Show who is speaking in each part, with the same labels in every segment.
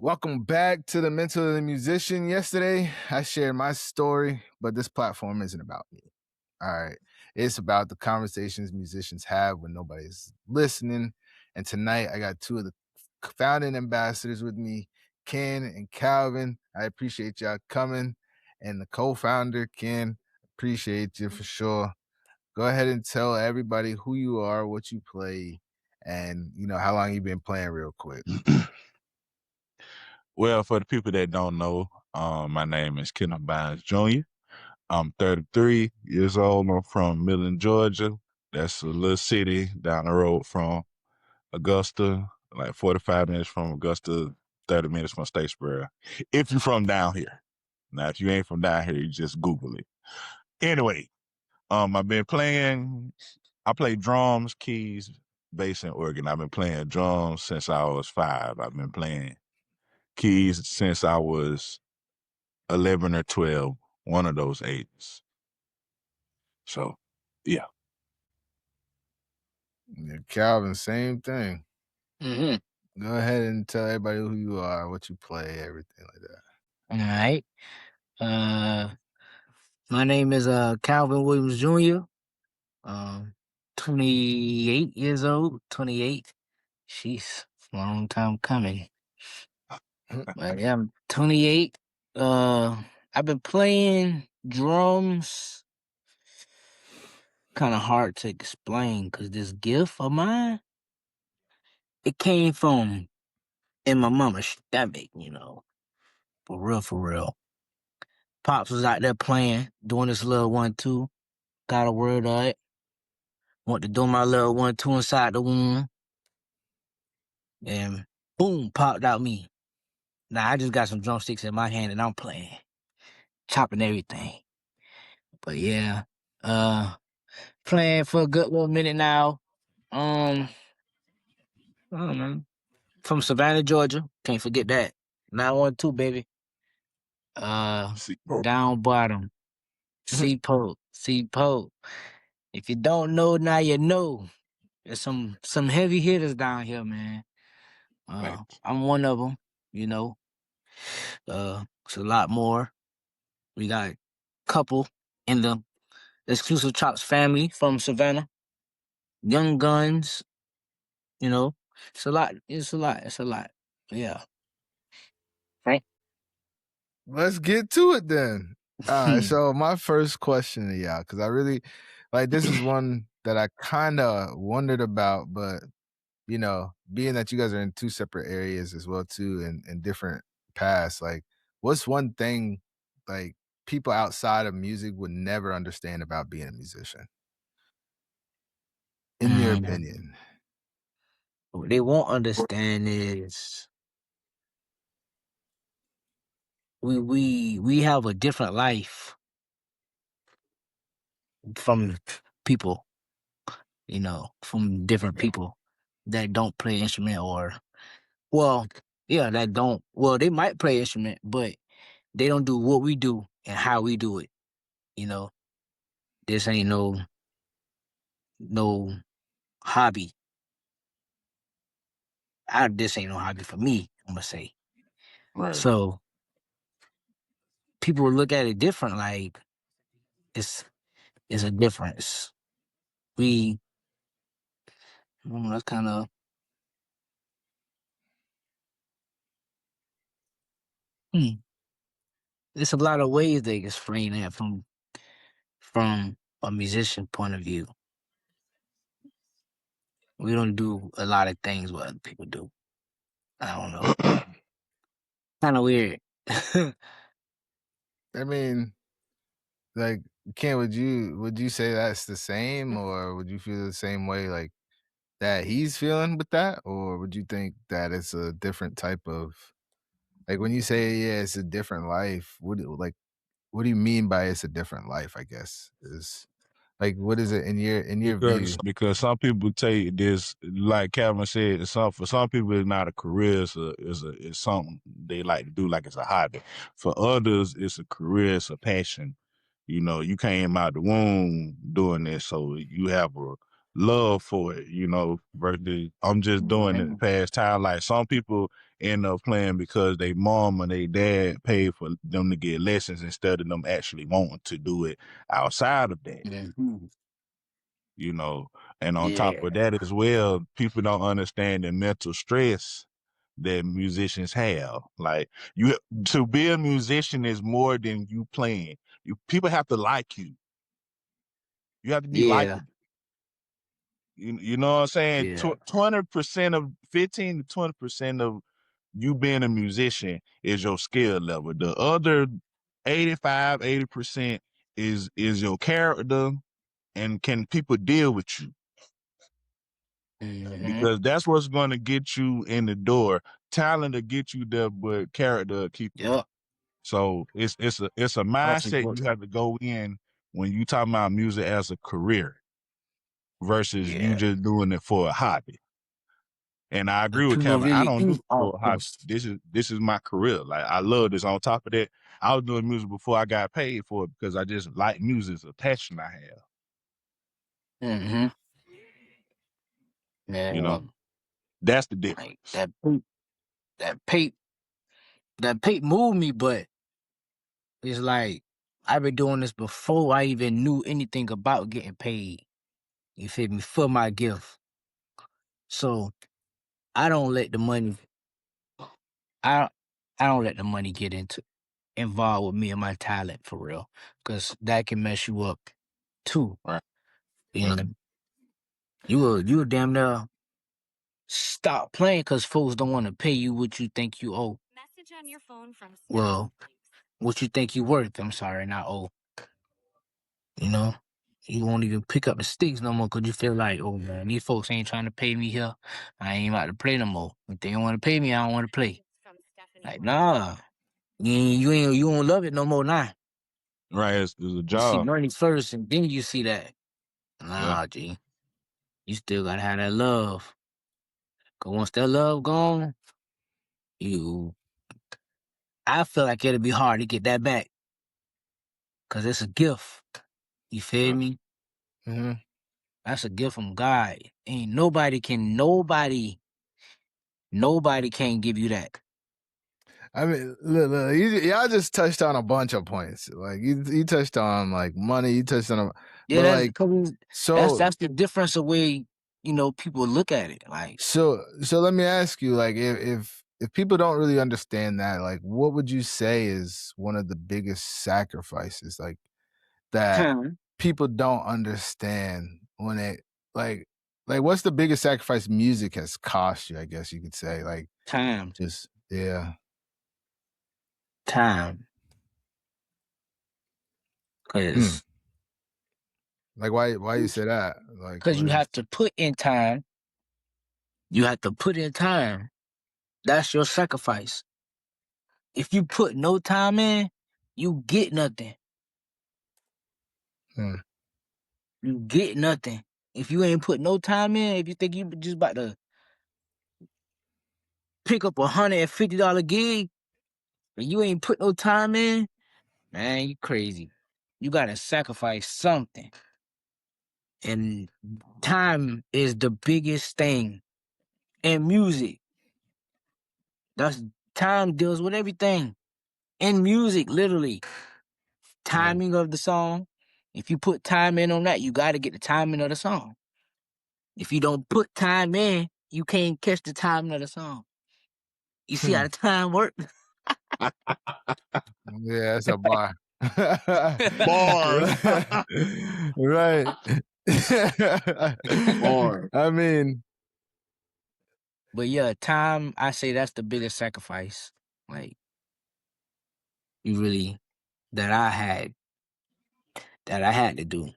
Speaker 1: Welcome back to the Mentally Musician. Yesterday, I shared my story, but this platform isn't about me. All right. It's about the conversations musicians have when nobody's listening. And tonight, I got two of the founding ambassadors with me, Ken and Calvin. I appreciate y'all coming. And the co-founder, Ken, appreciate you for sure. Go ahead and tell everybody who you are, what you play, and how long you've been playing real quick.
Speaker 2: Well, for the people that don't know, my name is Kenneth Bynes Jr. I'm 33 years old. I'm from Millen, Georgia. That's a little city down the road from Augusta, like 45 minutes from Augusta, 30 minutes from Statesboro. If you're from down here. Now, if you ain't from down here, you just Google it. Anyway, I've been playing, I play drums, keys, bass, and organ. I've been playing drums since I was 5. I've been playing keys since I was 11 or 12, one of those ages. So, yeah.
Speaker 1: Calvin, same thing.
Speaker 3: Mm-hmm.
Speaker 1: Go ahead and tell everybody who you are, what you play, everything like that.
Speaker 3: All right. My name is Calvin Williams Jr. 28 years old. 28. Sheesh, long time coming. But yeah, I'm 28. I've been playing drums. Kind of hard to explain because this gift of mine, it came from in my mama's stomach, for real, for real. Pops was out there playing, doing this little 1-2. Got a word of it. Want to do my little 1-2 inside the womb. And boom, popped out me. Now I just got some drumsticks in my hand and I'm playing. Chopping everything. But yeah. Playing for a good little minute now. I don't know. From Savannah, Georgia. Can't forget that. 912, baby. Down bottom. C-Pope. C-Pope. If you don't know, now you know. There's some heavy hitters down here, man. I'm one of them, It's a lot more. We got a couple in the Exclusive Chops family from Savannah. Young Guns, It's a lot. It's a lot. It's a lot. Yeah. Right?
Speaker 1: Let's get to it then. All right, so my first question to y'all, because I really, this is one that I kind of wondered about, but, being that you guys are in two separate areas as well, too, and different paths, what's one thing, people outside of music would never understand about being a musician? In your opinion?
Speaker 3: What they won't understand is we have a different life from people, from different people that don't play instrument they might play instrument, but they don't do what we do and how we do it. This ain't no hobby. This ain't no hobby for me, I'm gonna say.
Speaker 2: Right.
Speaker 3: So people will look at it different, like it's a difference. That's kind of there's a lot of ways they explain that from a musician point of view. We don't do a lot of things what other people do. I don't know. Kind of weird.
Speaker 1: I mean, Ken, would you say that's the same, or would you feel the same way, that he's feeling with that, or would you think that it's a different type of, when you say it's a different life? What do you mean by it's a different life? I guess is what is it in your view?
Speaker 2: Because some people take this, like Calvin said, for some people it's not a career, it's something they like to do, like it's a hobby. For others, it's a career, it's a passion. You came out the womb doing this, so you have a love for it, versus I'm just doing it to pass time. Like some people, end up playing because they mom and they dad paid for them to get lessons instead of them actually wanting to do it outside of that.
Speaker 3: Mhm.
Speaker 2: You know, and on top
Speaker 3: Yeah.
Speaker 2: of that as well, people don't understand the mental stress that musicians have. Like to be a musician is more than you playing. People have to like you. You have to be
Speaker 3: Yeah.
Speaker 2: likable. You know what I'm saying?
Speaker 3: Yeah.
Speaker 2: 20% of 15 to 20% of you being a musician is your skill level. The other 80% is your character and can people deal with you?
Speaker 3: Mm-hmm.
Speaker 2: Because that's what's going to get you in the door. Talent will get you there, but character will keep you there.
Speaker 3: Yep.
Speaker 2: So it's a
Speaker 3: That's
Speaker 2: mindset you
Speaker 3: important.
Speaker 2: have to go in when you talk about music as a career versus you
Speaker 3: Yeah.
Speaker 2: just doing it for a hobby. And I agree
Speaker 3: But
Speaker 2: with
Speaker 3: people
Speaker 2: Calvin. I
Speaker 3: really
Speaker 2: don't do
Speaker 3: do
Speaker 2: it
Speaker 3: all
Speaker 2: for a hobby.
Speaker 3: this.
Speaker 2: This is my career. Like I love this. On top of that, I was doing music before I got paid for it because I just like music. It's a passion I have.
Speaker 3: Mm-hmm.
Speaker 2: You know,
Speaker 3: Yeah.
Speaker 2: that's the
Speaker 3: Like
Speaker 2: difference.
Speaker 3: that pape that pape moved me, but it's like I've been doing this before I even knew anything about getting paid. You feel me? For my gift. So I don't let the money I I don't let the money get involved with me and my talent for real. Cause that can mess you up too.
Speaker 2: Right.
Speaker 3: You know, you will damn near stop playing because folks don't want to pay you what you think you owe.
Speaker 4: Message on your phone from
Speaker 3: Well, what you think you worth. I'm sorry, not owe. You know, you won't even pick up the sticks no more because you feel like, oh man, these folks ain't trying to pay me here. I ain't about to play no more. If they don't want to pay me, I don't want to play.
Speaker 4: from Stephanie.
Speaker 3: Like, nah, you don't love it no more now.
Speaker 2: Right. It's a
Speaker 3: You see
Speaker 2: job.
Speaker 3: money first, and then you see that.
Speaker 2: Yeah.
Speaker 3: Nah, G, you still gotta have that love. Cause once that love gone, you, I feel like it'll be hard to get that back. Cause it's a gift. You feel
Speaker 2: Yeah.
Speaker 3: me?
Speaker 1: Mm-hmm.
Speaker 3: That's a gift from God. Ain't nobody can give you that.
Speaker 1: I mean, look, y'all just touched on a bunch of points. Like you touched on like money. You touched on,
Speaker 3: Yeah,
Speaker 1: but
Speaker 3: that's
Speaker 1: like
Speaker 3: that's
Speaker 1: so
Speaker 3: that's the difference of way people look at it. Like,
Speaker 1: so let me ask you, like if people don't really understand that, like what would you say is one of the biggest sacrifices like that
Speaker 3: time,
Speaker 1: people don't understand when it like what's the biggest sacrifice music has cost you? I guess you could say like
Speaker 3: time,
Speaker 1: just yeah.
Speaker 3: time.
Speaker 1: Hmm.
Speaker 3: Cause
Speaker 1: Like why you say that? Like
Speaker 3: cause
Speaker 1: what
Speaker 3: you
Speaker 1: is
Speaker 3: have to put in time. You have to put in time. That's your sacrifice. If you put no time in, you get nothing.
Speaker 1: hmm.
Speaker 3: You get nothing. If you ain't put no time in, if you think you just about to pick up $150 gig, and you ain't put no time in, man, you crazy. You gotta sacrifice something. And time is the biggest thing in music. That's time deals with everything. In music, literally. Timing of the song. If you put time in on that, you gotta get the timing of the song. If you don't put time in, you can't catch the timing of the song. You see how
Speaker 1: Hmm.
Speaker 3: the time work?
Speaker 1: Yeah, that's a bar.
Speaker 2: Bars.
Speaker 1: Right.
Speaker 2: Bars.
Speaker 1: I mean,
Speaker 3: But yeah, time, I say that's the biggest sacrifice. Like, you really, that I had to do.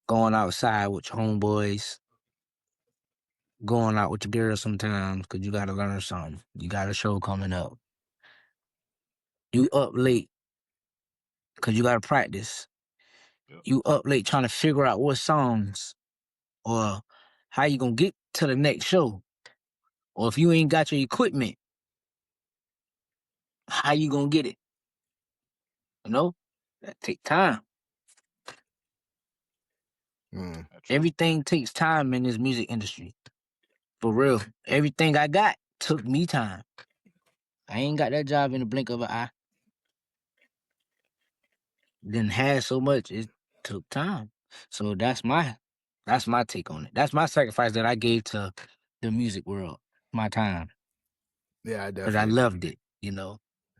Speaker 3: Going outside with your homeboys, going out with your girl sometimes, because you got to learn something. You got a show coming up. You up late, because you got to practice.
Speaker 2: Yep.
Speaker 3: You up late trying to figure out what songs or how you going to get to the next show. Or if you ain't got your equipment, how you going to get it? You know? That take time.
Speaker 1: hmm.
Speaker 2: That's true.
Speaker 3: Everything takes time in this music industry. For real. Everything I got took me time. I ain't got that job in the blink of an eye. Didn't have so much. It took time. So that's my take on it. That's my sacrifice that I gave to the music world. My time.
Speaker 1: Yeah, I
Speaker 3: Because I
Speaker 1: definitely
Speaker 3: loved
Speaker 1: agree.
Speaker 3: it, you know.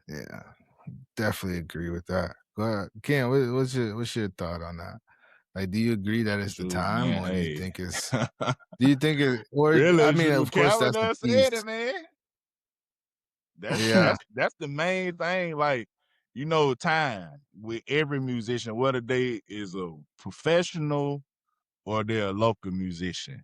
Speaker 1: Yeah, definitely agree with that. Go ahead. Ken, what's your thought on that? Like, do you agree that it's the
Speaker 2: Shoot,
Speaker 1: time,
Speaker 2: man.
Speaker 1: or do you
Speaker 2: Hey.
Speaker 1: think it's or I
Speaker 2: Really,
Speaker 1: mean,
Speaker 2: shoot,
Speaker 1: of course,
Speaker 2: Calvin
Speaker 1: that's the
Speaker 2: done
Speaker 1: piece.
Speaker 2: said it, man. That's
Speaker 1: Yeah.
Speaker 2: that's the main thing. Like, time with every musician, whether they is a professional or they're a local musician.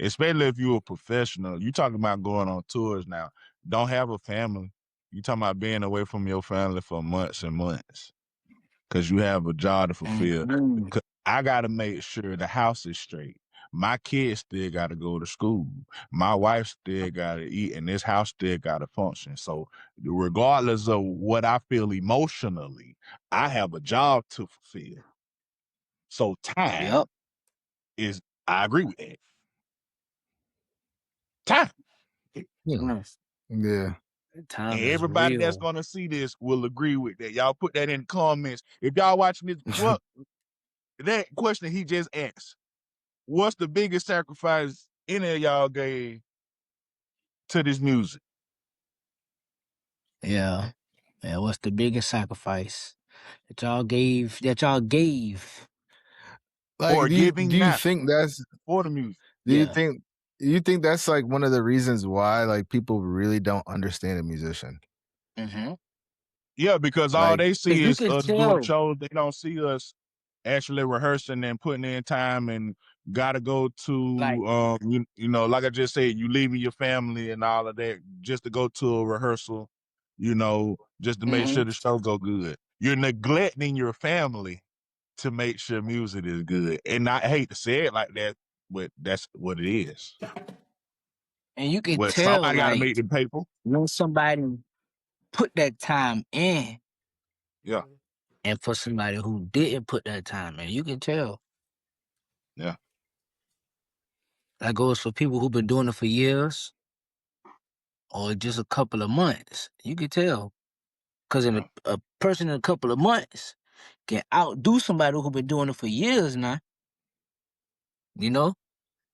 Speaker 2: Especially if you're a professional. You talking about going on tours now. Don't have a family. You talking about being away from your family for months and months because you have a job to fulfill.
Speaker 3: Mhm.
Speaker 2: 'Cause I got to make sure the house is straight. My kids still got to go to school. My wife still got to eat, and this house still got to function. So, regardless of what I feel emotionally, I have a job to fulfill. So, time
Speaker 3: Yep.
Speaker 2: is, I agree with that. Time.
Speaker 3: Yeah.
Speaker 1: Yeah.
Speaker 3: Time
Speaker 2: And
Speaker 3: is
Speaker 2: everybody that's
Speaker 3: real.
Speaker 2: gonna see this will agree with that. Y'all put that in the comments. If y'all watching this, what that question he just asked, what's the biggest sacrifice any of y'all gave to this music?
Speaker 3: Yeah. Yeah. What's the biggest sacrifice that y'all gave? That y'all gave?
Speaker 2: Or
Speaker 1: Like, do
Speaker 2: giving
Speaker 1: you
Speaker 2: now
Speaker 1: think that's
Speaker 2: for the music?
Speaker 1: do
Speaker 3: Yeah.
Speaker 1: you think that's like one of the reasons why like people really don't understand a musician?
Speaker 3: Mm-hmm.
Speaker 2: Yeah, because all
Speaker 1: Like,
Speaker 2: they
Speaker 3: Cause
Speaker 2: see
Speaker 3: you
Speaker 2: is
Speaker 3: can
Speaker 2: us doing
Speaker 3: tell.
Speaker 2: shows. They don't see us actually rehearsing and putting in time and gotta go
Speaker 3: Like.
Speaker 2: to like I just said, you leaving your family and all of that just to go to a rehearsal, just to make
Speaker 3: Mm-hmm.
Speaker 2: sure the show go good. You're neglecting your family to make sure music is good. And I hate to say it like that, but that's what it is.
Speaker 3: And you can
Speaker 2: Well,
Speaker 3: tell,
Speaker 2: somebody gotta
Speaker 3: like,
Speaker 2: make the paper.
Speaker 3: when somebody put that time in,
Speaker 2: Yeah,
Speaker 3: and for somebody who didn't put that time in, you can tell.
Speaker 2: yeah.
Speaker 3: That goes for people who've been doing it for years or just a couple of months. You can tell. Because in
Speaker 2: Yeah.
Speaker 3: a person in a couple of months can outdo somebody who's been doing it for years now. You know?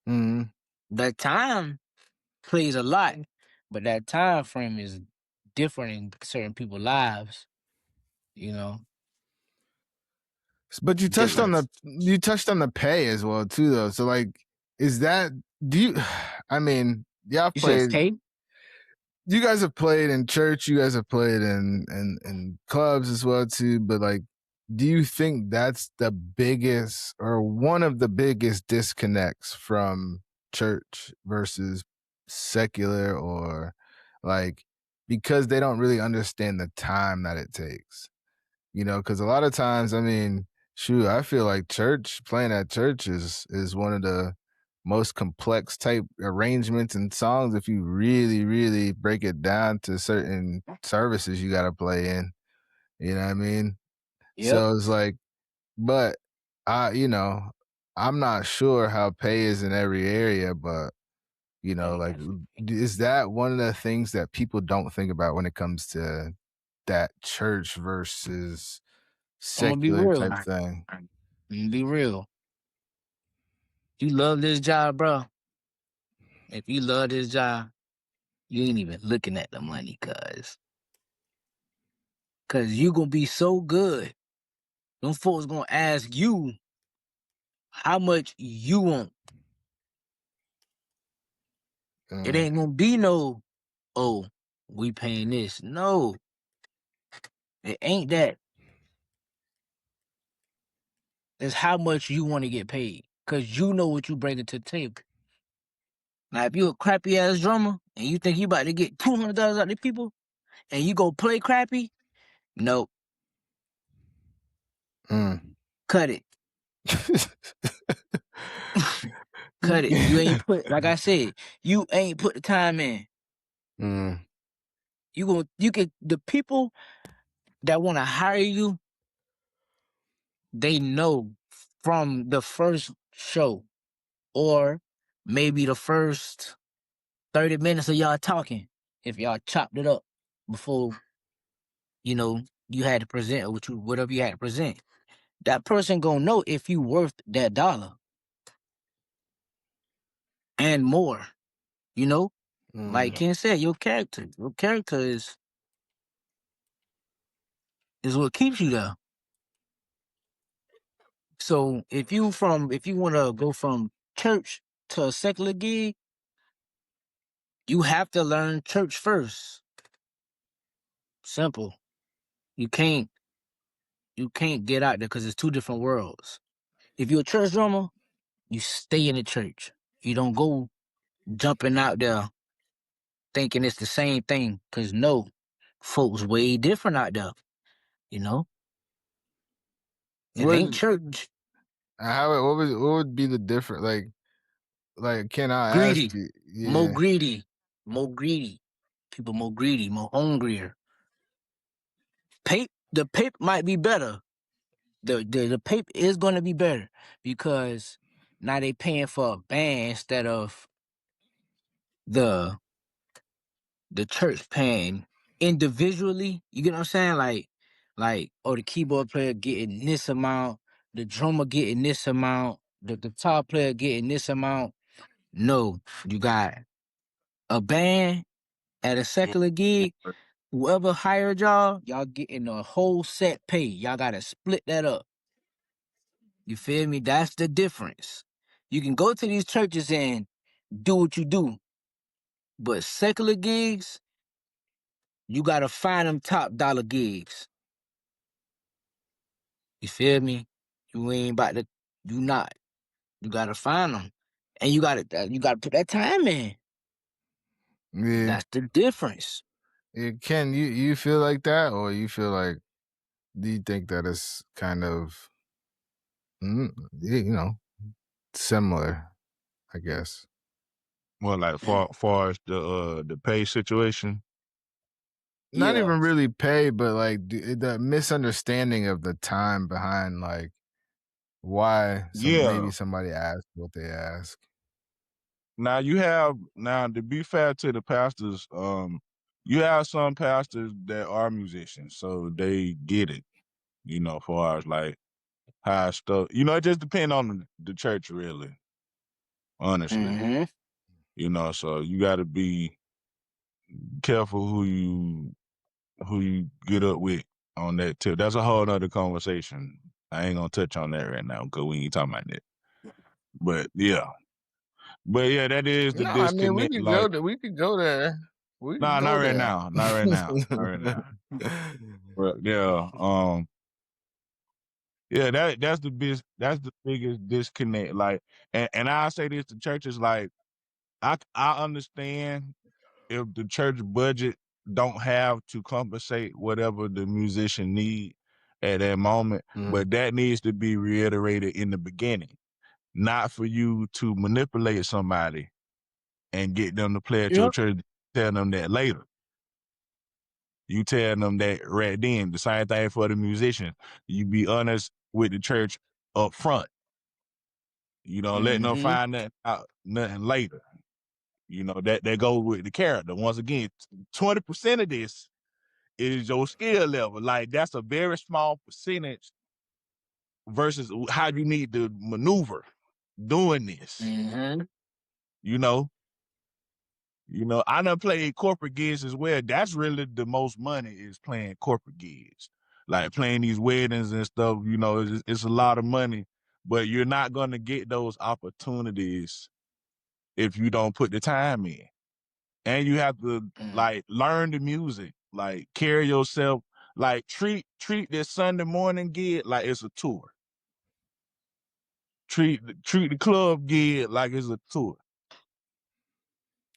Speaker 1: mm,
Speaker 3: That time plays a lot, but that time frame is different in certain people's lives, you know?
Speaker 1: but
Speaker 3: Different.
Speaker 1: you touched on the pay as well too, though. So like, is that do you? I mean, y'all
Speaker 3: You said
Speaker 1: played.
Speaker 3: pay?
Speaker 1: You guys have played in church. You guys have played in clubs as well too. But like, do you think that's the biggest or one of the biggest disconnects from church versus secular, or like because they don't really understand the time that it takes? Because a lot of times, I mean, shoot, I feel like playing at church is one of the most complex type arrangements and songs if you really, really break it down to certain services you got to play in. You know what I mean?
Speaker 3: Yep.
Speaker 1: So it's like, but I'm not sure how pay is in every area, but like, is that one of the things that people don't think about when it comes to that church versus
Speaker 3: I'm gonna be
Speaker 1: secular
Speaker 3: real.
Speaker 1: type thing?
Speaker 3: I'm gonna be real. You love this job, bro. If you love this job, you ain't even looking at the money, cause you gonna be so good. Them folks gonna ask you how much you want. It
Speaker 1: Mm,
Speaker 3: ain't gonna be no, oh, we paying this. No, it ain't that. It's how much you want to get paid, cause you know what you bring to the table. Now, if you a crappy ass drummer and you think you about to get $200 out of the people, and you go play crappy, nope,
Speaker 1: mm.
Speaker 3: cut it. Cut it. You ain't put, like I said, you ain't put the time in.
Speaker 1: Mm,
Speaker 3: The people that want to hire you, they know from the first show or maybe the first 30 minutes of y'all talking, if y'all chopped it up. before, you know, you had to present whatever you had to present. That person gonna know if you worth that dollar and more, you know? Like
Speaker 1: Mm.
Speaker 3: Ken said, your character. Your character is what keeps you there. So if you wanna go from church to a secular gig, you have to learn church first. Simple. You can't get out there because it's two different worlds. If you're a church drummer, you stay in the church. You don't go jumping out there thinking it's the same thing. Cause no, folks way different out there. You know, it
Speaker 1: What
Speaker 3: ain't church.
Speaker 1: what would be the difference? Like can I ask
Speaker 3: Greedy,
Speaker 1: you?
Speaker 3: more
Speaker 1: Yeah.
Speaker 3: greedy, more greedy. People more greedy, more hungrier. The paper might be better. The paper is gonna be better because now they paying for a band instead of the church paying individually. You get what I'm saying? Oh, the keyboard player getting this amount, the drummer getting this amount, the guitar player getting this amount. No, you got a band at a secular gig. Whoever hired y'all getting a whole set pay. Y'all gotta split that up. You feel me? That's the difference. You can go to these churches and do what you do, but secular gigs, you gotta find them top dollar gigs. You feel me? You ain't about to. You not. You gotta find them, and you gotta put that time in.
Speaker 1: Yeah.
Speaker 3: That's the difference.
Speaker 1: Ken, you feel like that, or you feel like, do you think that it's kind of, you know, similar? I guess.
Speaker 2: Well, like far as the pay situation.
Speaker 1: Not
Speaker 3: Yeah.
Speaker 1: even really pay, but like the misunderstanding of the time behind like why
Speaker 2: Yeah.
Speaker 1: maybe somebody asked what they ask.
Speaker 2: Now to be fair to the pastors, you have some pastors that are musicians, so they get it, far as like how stuff, it just depends on the church really, honestly.
Speaker 3: Mm-hmm.
Speaker 2: So you gotta be careful who you get up with on that tip. That's a whole nother conversation. I ain't gonna touch on that right now because we ain't talking about that. But yeah. That is the
Speaker 1: No, I mean
Speaker 2: disconnect. Like,
Speaker 1: we could go there. We could
Speaker 2: nah, not
Speaker 1: go
Speaker 2: right
Speaker 1: there.
Speaker 2: now. Not right now. Not right now. But yeah, that's the biggest disconnect. Like, and I say this to churches, like, I understand if the church budget don't have to compensate whatever the musician need at that moment,
Speaker 1: Mm.
Speaker 2: but that needs to be reiterated in the beginning, not for you to manipulate somebody and get them to play at your
Speaker 3: Yep.
Speaker 2: church, tell them that later. You tell them that right then. The same thing for the musician. You be honest with the church up front. You don't let them
Speaker 3: Mm-hmm.
Speaker 2: find nothing later. That goes with the character. Once again, 20% of this is your skill level. Like, that's a very small percentage versus how you need to maneuver doing this.
Speaker 3: Mm-hmm.
Speaker 2: You know, I done played corporate gigs as well. That's really the most money is playing corporate gigs. Like playing these weddings and stuff, it's a lot of money, but you're not going to get those opportunities if you don't put the time in. And you have to like learn the music, like carry yourself, like treat this Sunday morning gig like it's a tour. Treat the club gig like it's a tour.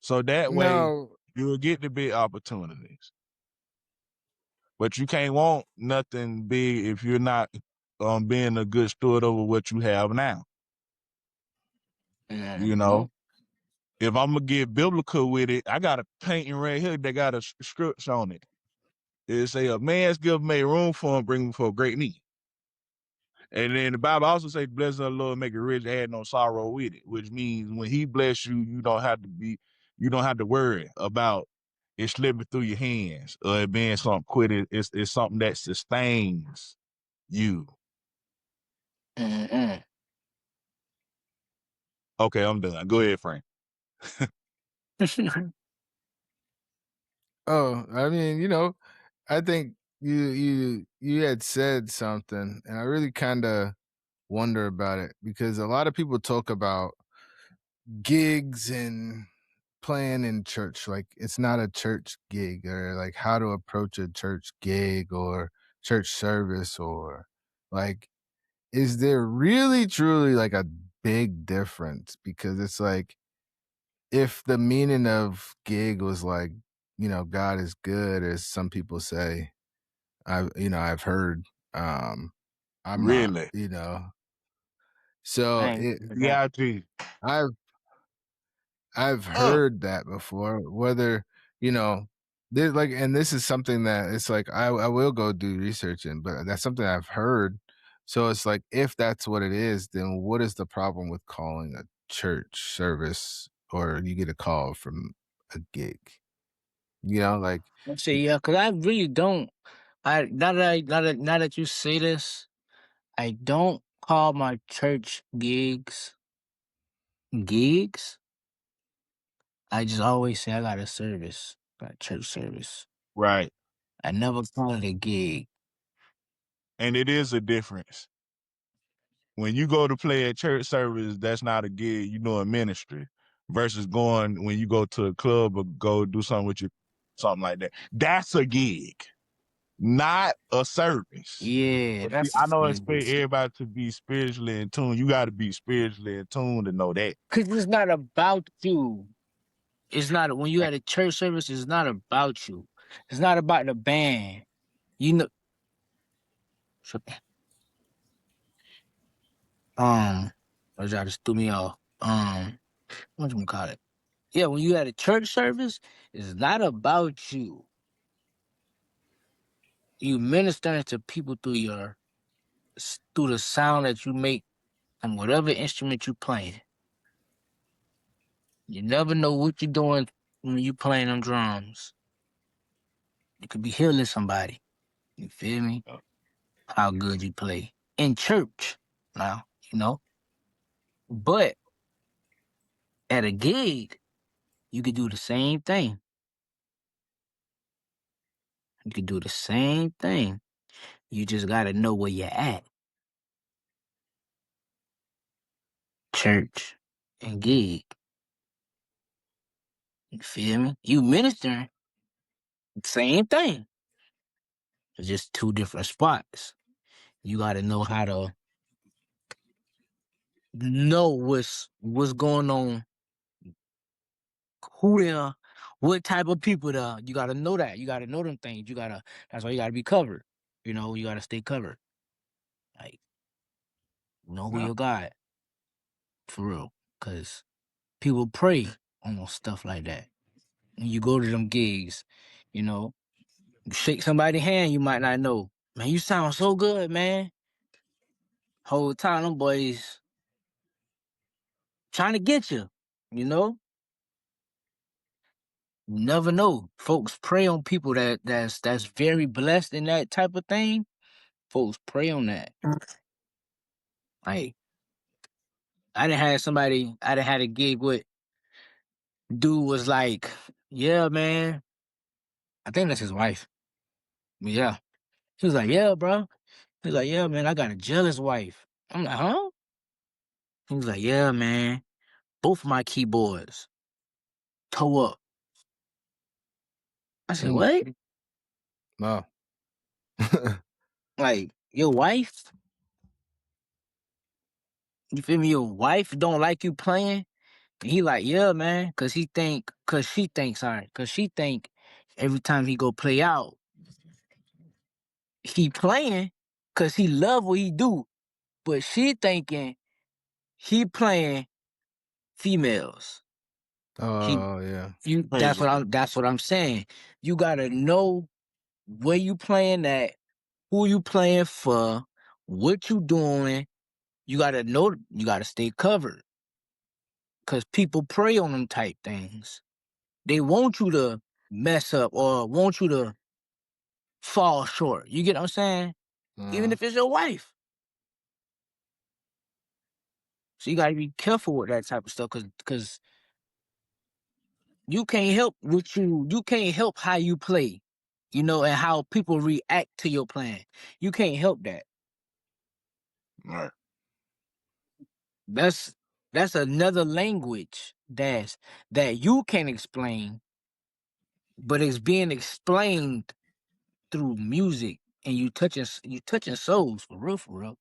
Speaker 2: So that way
Speaker 1: No,
Speaker 2: you'll get the big opportunities. But you can't want nothing big if you're not being a good steward over what you have now.
Speaker 3: Mm-hmm.
Speaker 2: If I'm gonna get biblical with it, I got a painting right here that got a scripts on it. It say a man's gift made room for him, bring him for a great need. And then the Bible also says, bless the Lord, make it rich, add no sorrow with it, which means when he bless you, you don't have to worry about it slipping through your hands, or it being something quit. It's something that sustains you.
Speaker 3: Mm-mm.
Speaker 2: Okay, I'm done. Go ahead, Frank.
Speaker 1: Oh, I mean, I think you had said something, and I really kind of wonder about it because a lot of people talk about gigs and playing in church like it's not a church gig, or like how to approach a church gig or church service, or like, is there really truly like a big difference? Because it's like, if the meaning of gig was like, God is good, as some people say, I've heard, I'm not,
Speaker 2: Really?
Speaker 1: so
Speaker 3: I ain't
Speaker 1: it
Speaker 3: with that.
Speaker 2: Yeah, G.
Speaker 1: I've I've
Speaker 2: Uh,
Speaker 1: heard that before, whether, you know, there's like, and this is something that it's like, I will go do research in, but that's something I've heard. So it's like, if that's what it is, then what is the problem with calling a church service, or you get a call from a gig? Like,
Speaker 3: Let's see, yeah, because I really don't. Now that you say this, I don't call my church gigs. I just always say I got a service, got a church service.
Speaker 2: right.
Speaker 3: I never call it a gig.
Speaker 2: And it is a difference. When you go to play at church service, that's not a gig, a ministry. Versus going when you go to a club or go do something with you, something like that. That's a gig, not a service.
Speaker 3: Yeah,
Speaker 2: But see,
Speaker 3: that's
Speaker 2: I
Speaker 3: the
Speaker 2: know
Speaker 3: thing.
Speaker 2: expect everybody to be spiritually in tune. You got to be spiritually in tune to know that.
Speaker 3: Because it's not about you. It's not when you at a church service. It's not about you. It's not about the band. You know. Or y'all just threw me off. What you call it? Yeah, when you at a church service, it's not about you. You ministering to people through the sound that you make on whatever instrument you playing. You never know what you're doing when you playing them drums. You could be healing somebody. You feel me? How good you play in church now, But at a gig, you could do the same thing. You could do the same thing. You just gotta know where you're at. Church and gig. You feel me? You ministering, same thing. It's just two different spots. You gotta know how to know what's going on, who they are, what type of people they are. You gotta know that. You gotta know them things. That's why you gotta be covered. You gotta stay covered. Like, know who
Speaker 2: Yeah.
Speaker 3: you got. For real. Cause people pray on stuff like that. When you go to them gigs, you shake somebody's hand, you might not know. Man, you sound so good, man. Whole time them boys trying to get you, you know? You never know. Folks prey on people that's very blessed in that type of thing. Folks prey on that. Like, I done had a gig with dude was like, yeah, man. I think that's his wife. Yeah. He was like, yeah, bro. He was like, yeah, man, I got a jealous wife. I'm like, huh? He was like, yeah, man. Both my keyboards toe up. I said,
Speaker 1: mm,
Speaker 3: what?
Speaker 1: no.
Speaker 3: Like, your wife? You feel me? Your wife don't like you playing? And he like, yeah, man. Cause she think every time he go play out, he playing cause he love what he do. But she thinking he playing females. He
Speaker 1: Oh, yeah.
Speaker 3: you
Speaker 2: Crazy.
Speaker 3: that's what I'm saying. You gotta know where you playing at, who you playing for, what you doing. You gotta know you gotta stay covered. Cause people prey on them type things. They want you to mess up or want you to fall short. You get what I'm saying? Even if it's your wife. So you gotta be careful with that type of stuff, cause you can't help you can't help how you play, and how people react to your plan. You can't help that.
Speaker 2: Right.
Speaker 3: That's another language that you can explain, but it's being explained through music, and you touching souls for real, for real.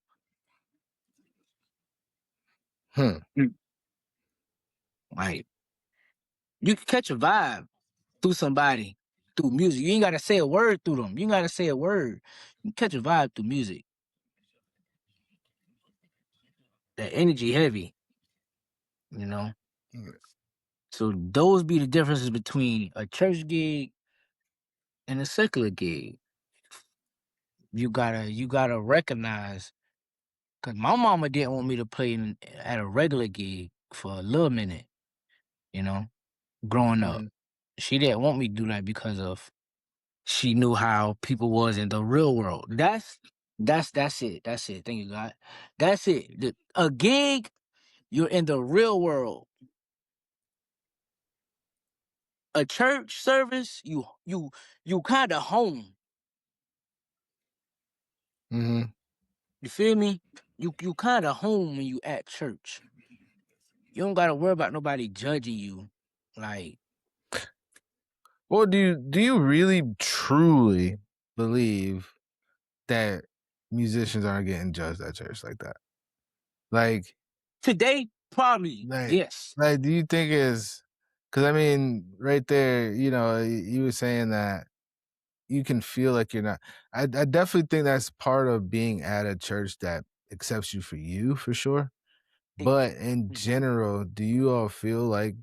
Speaker 3: Like, you can catch a vibe through somebody through music. You ain't gotta say a word through them. You ain't gotta say a word. You can catch a vibe through music. That energy heavy, you know. So those be the differences between a church gig and a secular gig. You gotta recognize, cause my mama didn't want me to play at a regular gig for a little minute, growing up. She didn't want me to do that because of she knew how people was in the real world. That's it. That's it. Thank you, God. That's it. A gig, you're in the real world. A church service, you kind of home. You feel me? You kind of home when you at church. You don't gotta worry about nobody judging you. Like,
Speaker 1: well, do you really truly believe that musicians aren't getting judged at church like that? Like
Speaker 3: today, probably yes.
Speaker 1: Like, do you think is because I mean, right there, you were saying that you can feel like you're not. I definitely think that's part of being at a church that accepts you for sure. But in general, do you all feel like,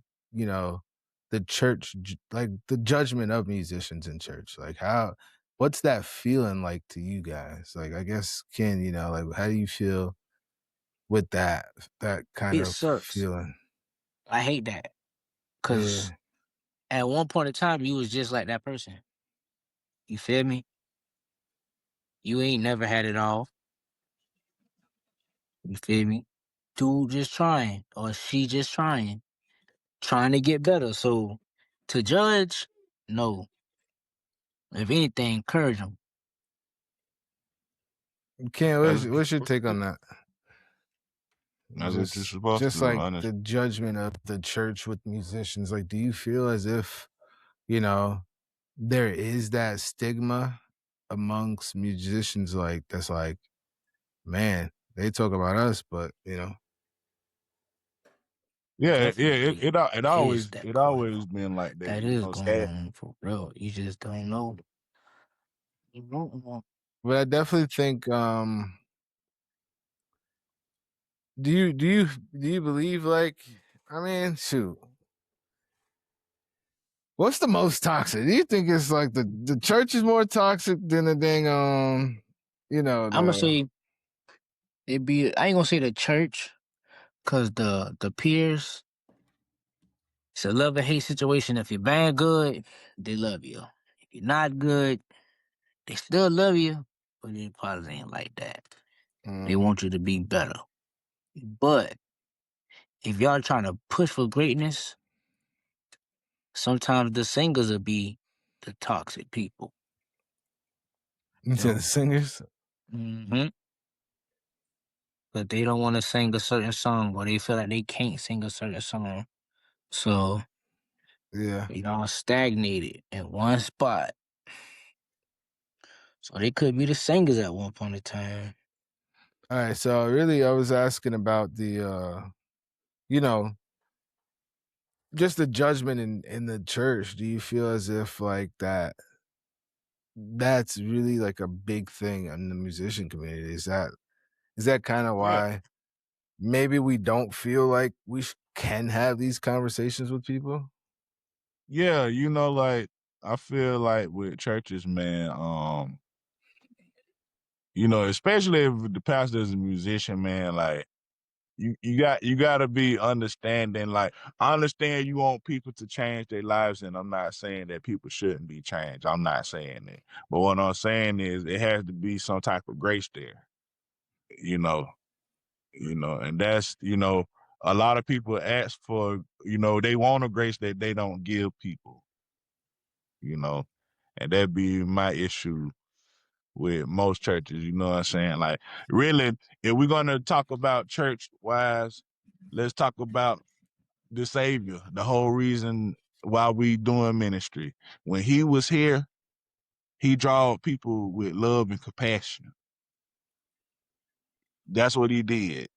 Speaker 1: the church, like the judgment of musicians in church, like what's that feeling like to you guys? Like, I guess, Ken, like, how do you feel with that kind
Speaker 3: It
Speaker 1: of
Speaker 3: sucks.
Speaker 1: feeling?
Speaker 3: I hate that. Cause at one point in time, you was just like that person. You feel me? You ain't never had it all. You feel me? Dude just trying, or she just trying to get better. So to judge, no. If anything, encourage them.
Speaker 1: Ken, what's your take on that?
Speaker 2: That's what you're supposed
Speaker 1: Just
Speaker 2: to do,
Speaker 1: like
Speaker 2: honestly.
Speaker 1: the judgment of the church with musicians. Like, do you feel as if, there is that stigma amongst musicians, like, that's like, man, they talk about us, but
Speaker 2: Yeah,
Speaker 3: Definitely
Speaker 2: it
Speaker 3: is
Speaker 2: always
Speaker 3: that
Speaker 2: it
Speaker 3: part.
Speaker 2: always been like that,
Speaker 3: That is going
Speaker 2: sad.
Speaker 3: on for real. You just don't know. You don't know.
Speaker 1: But I definitely think, do you believe, like, I mean, shoot, what's the most toxic? Do you think it's like the church is more toxic than the dang
Speaker 3: I'm gonna say I ain't gonna say the church, cause the peers, it's a love and hate situation. If you're bad good, they love you. If you're not good, they still love you, but it probably ain't like that. They want you to be better. But if y'all trying to push for greatness, sometimes the singers will be the toxic people.
Speaker 1: You said the singers?
Speaker 3: Mm-hmm. But they don't want to sing a certain song, or they feel like they can't sing a certain song. So y'all stagnated in one spot. So they could be the singers at one point in time.
Speaker 1: All right, so really I was asking about the just the judgment in the church. Do you feel as if, like, that's really like a big thing in the musician community? Is that kind of why maybe we don't feel like we can have these conversations with people?
Speaker 2: Yeah, like, I feel like with churches, man, especially if the pastor is a musician, man, like, you got to be understanding. Like, I understand you want people to change their lives, and I'm not saying that people shouldn't be changed. I'm not saying that, but what I'm saying is it has to be some type of grace there. You know, and that's a lot of people ask for, they want a grace that they don't give people. And that be my issue with most churches. You know what I'm saying? Like, really, if we're gonna talk about church wise, let's talk about the Savior, the whole reason why we doing ministry. When he was here, he drawed people with love and compassion. That's what he did.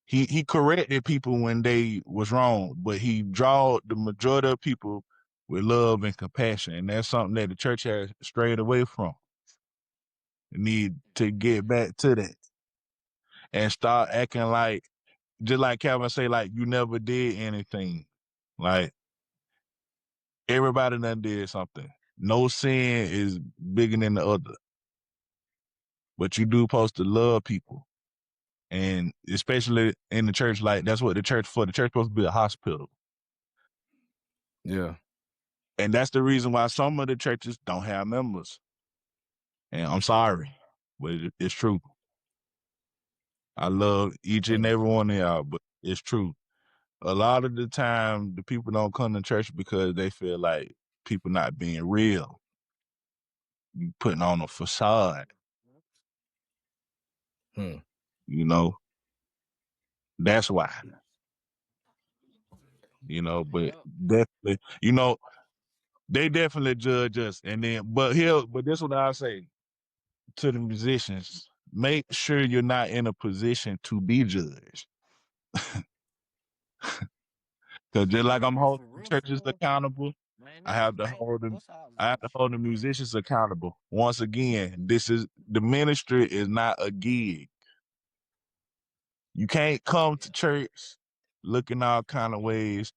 Speaker 2: He corrected people when they was wrong, but he drawed the majority of people with love and compassion. And that's something that the church has strayed away from. We need to get back to that and start acting like, just like Calvin say, like you never did anything. Like, everybody done did something. No sin is bigger than the other. But you do supposed to love people. And especially in the church, like that's what the church for. The church supposed to be a hospital.
Speaker 1: Yeah.
Speaker 2: And that's the reason why some of the churches don't have members. And I'm sorry, but it's true. I love each and every one of y'all, but it's true. A lot of the time, the people don't come to church because they feel like people not being real. You putting on a facade. That's why. But definitely, they definitely judge us. And then, but this is what I say to the musicians: make sure you're not in a position to be judged. Because just like I'm holding the churches accountable, I have to hold the musicians accountable. Once again, the ministry is not a gig. You can't come to church looking all kind of ways,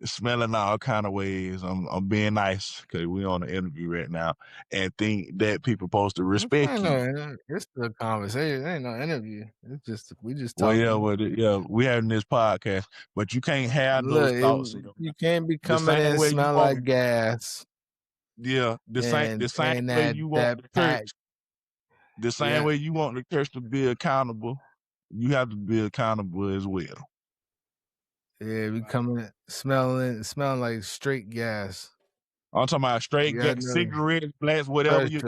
Speaker 2: smelling all kind of ways. I'm being nice because we on an interview right now, and think that people supposed to respect you.
Speaker 1: It's a conversation. It ain't no interview. It's just we just
Speaker 2: Well,
Speaker 1: talking.
Speaker 2: we having this podcast, but you can't have those
Speaker 1: Look,
Speaker 2: thoughts in your
Speaker 1: you
Speaker 2: mind.
Speaker 1: can't be
Speaker 2: The
Speaker 1: coming
Speaker 2: same
Speaker 1: in
Speaker 2: way you
Speaker 1: smell
Speaker 2: want,
Speaker 1: like gas
Speaker 2: the
Speaker 1: and
Speaker 2: same way you want
Speaker 1: that
Speaker 2: the
Speaker 1: pack.
Speaker 2: church, the same
Speaker 1: Yeah.
Speaker 2: way you want the church to be accountable, you have to be accountable as well.
Speaker 1: Yeah, we coming smelling like straight gas.
Speaker 2: I'm talking about straight
Speaker 1: Yeah,
Speaker 2: cigarettes, blacks, whatever you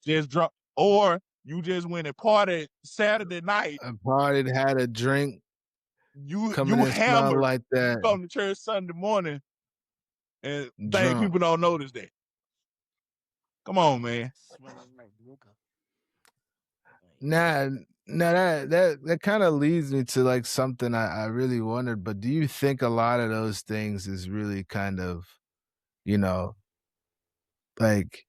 Speaker 2: just drunk, or you just went and partied Saturday night.
Speaker 1: I partied, had a drink.
Speaker 2: You
Speaker 1: Coming in smelling
Speaker 2: hammered.
Speaker 1: like that.
Speaker 2: You come to church Sunday morning and think
Speaker 1: Drunk.
Speaker 2: people don't notice that. Come on, man.
Speaker 1: Nah, that kind of leads me to like something I really wondered. But do you think a lot of those things is really kind of, like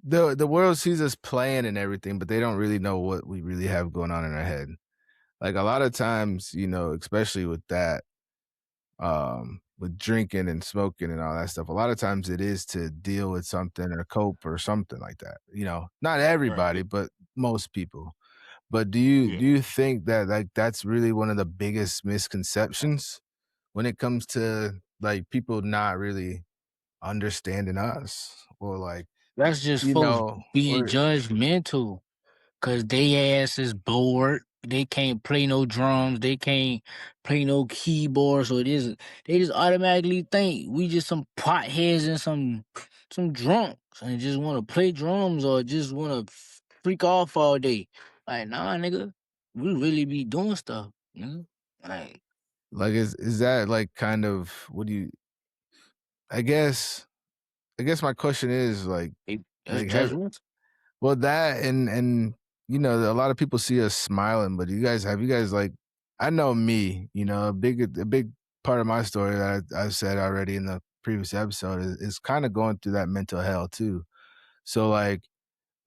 Speaker 1: the world sees us playing and everything, but they don't really know what we really have going on in our head. Like a lot of times, especially with that, with drinking and smoking and all that stuff, a lot of times it is to deal with something or cope or something like that. Not everybody,
Speaker 2: Right.
Speaker 1: but most people. But do
Speaker 2: Yeah.
Speaker 1: you think that like that's really one of the biggest misconceptions when it comes to like people not really understanding us, or like
Speaker 3: That's just folks being
Speaker 1: or
Speaker 3: judgmental. Cause they ass is bored. They can't play no drums. They can't play no keyboard. So they just automatically think we just some potheads and some drunks and just want to play drums or just want to freak off all day. Like, nah, nigga, we really be doing stuff. Nigga.
Speaker 1: like is that like kind of what do you? I guess my question is like
Speaker 3: That's
Speaker 1: have
Speaker 3: judgment.
Speaker 1: well that and a lot of people see us smiling, but have you guys like I know me, a big part of my story that I've said already in the previous episode is kind of going through that mental hell too. So like,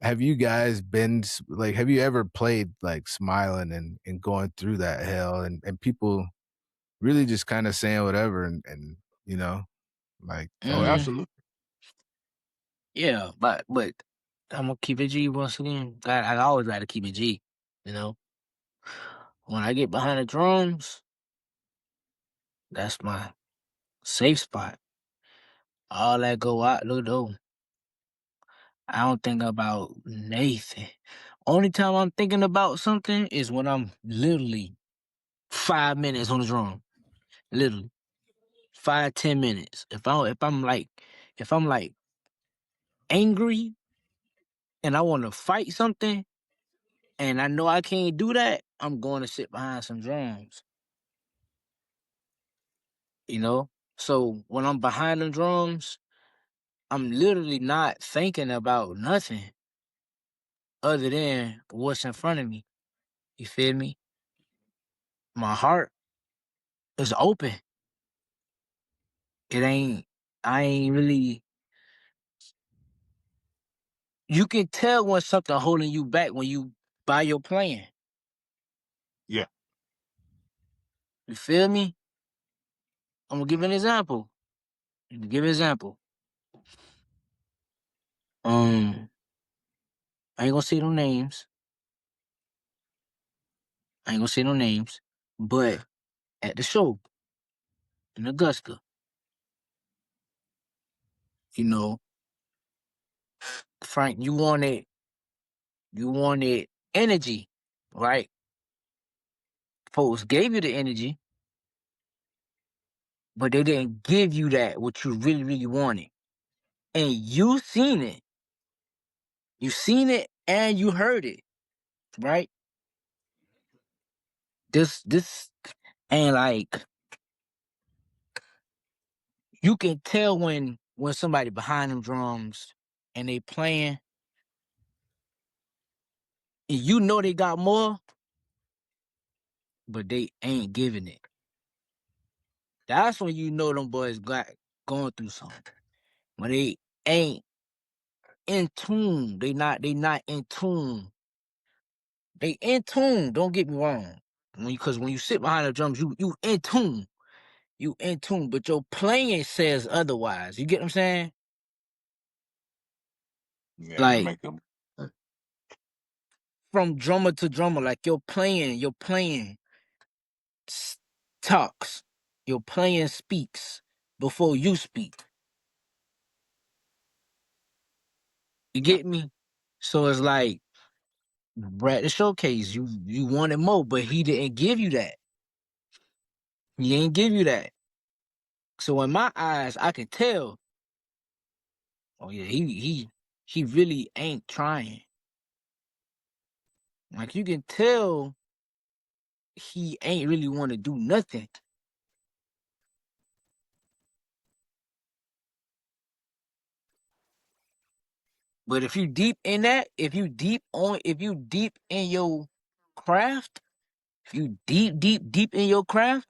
Speaker 1: have you guys been like, have you ever played like smiling and going through that hell and people really just kind of saying whatever and like
Speaker 2: Oh, absolutely.
Speaker 3: Yeah, but I'm gonna keep it G once again. I always like to keep it G, you know. When I get behind the drums, that's my safe spot. All that go out the door. I don't think about Nathan. Only time I'm thinking about something is when I'm literally 5 minutes on the drum. Literally 5-10 minutes. If I'm like angry and I want to fight something and I know I can't do that, I'm going to sit behind some drums. You know? So when I'm behind the drums, I'm literally not thinking about nothing other than what's in front of me. You feel me? My heart is open. I ain't really, you can tell when something holding you back when you by your playing.
Speaker 2: Yeah.
Speaker 3: You feel me? I'm gonna give an example. I ain't gonna say no names. But at the show in Augusta, you know, Frank, you wanted energy, right? Folks gave you the energy, but they didn't give you that what you really, really wanted. And you seen it. You seen it and you heard it, right? This ain't like, you can tell when somebody behind them drums and they playing and you know they got more, but they ain't giving it. That's when you know them boys going through something. When they ain't in tune. They not in tune. They in tune, don't get me wrong. Because when you sit behind the drums, you in tune. You in tune, but your playing says otherwise. You get what I'm saying?
Speaker 2: Yeah, you
Speaker 3: Like
Speaker 2: make them.
Speaker 3: from drummer to drummer, like your playing talks. Your playing speaks before you speak. You
Speaker 2: Yeah.
Speaker 3: get me? So it's like Brad the Showcase, you wanted more, but he didn't give you that. He ain't give you that. So in my eyes, I can tell. Oh yeah, he really ain't trying. Like you can tell he ain't really want to do nothing. But if you deep in that, if you deep in your craft, if you deep in your craft,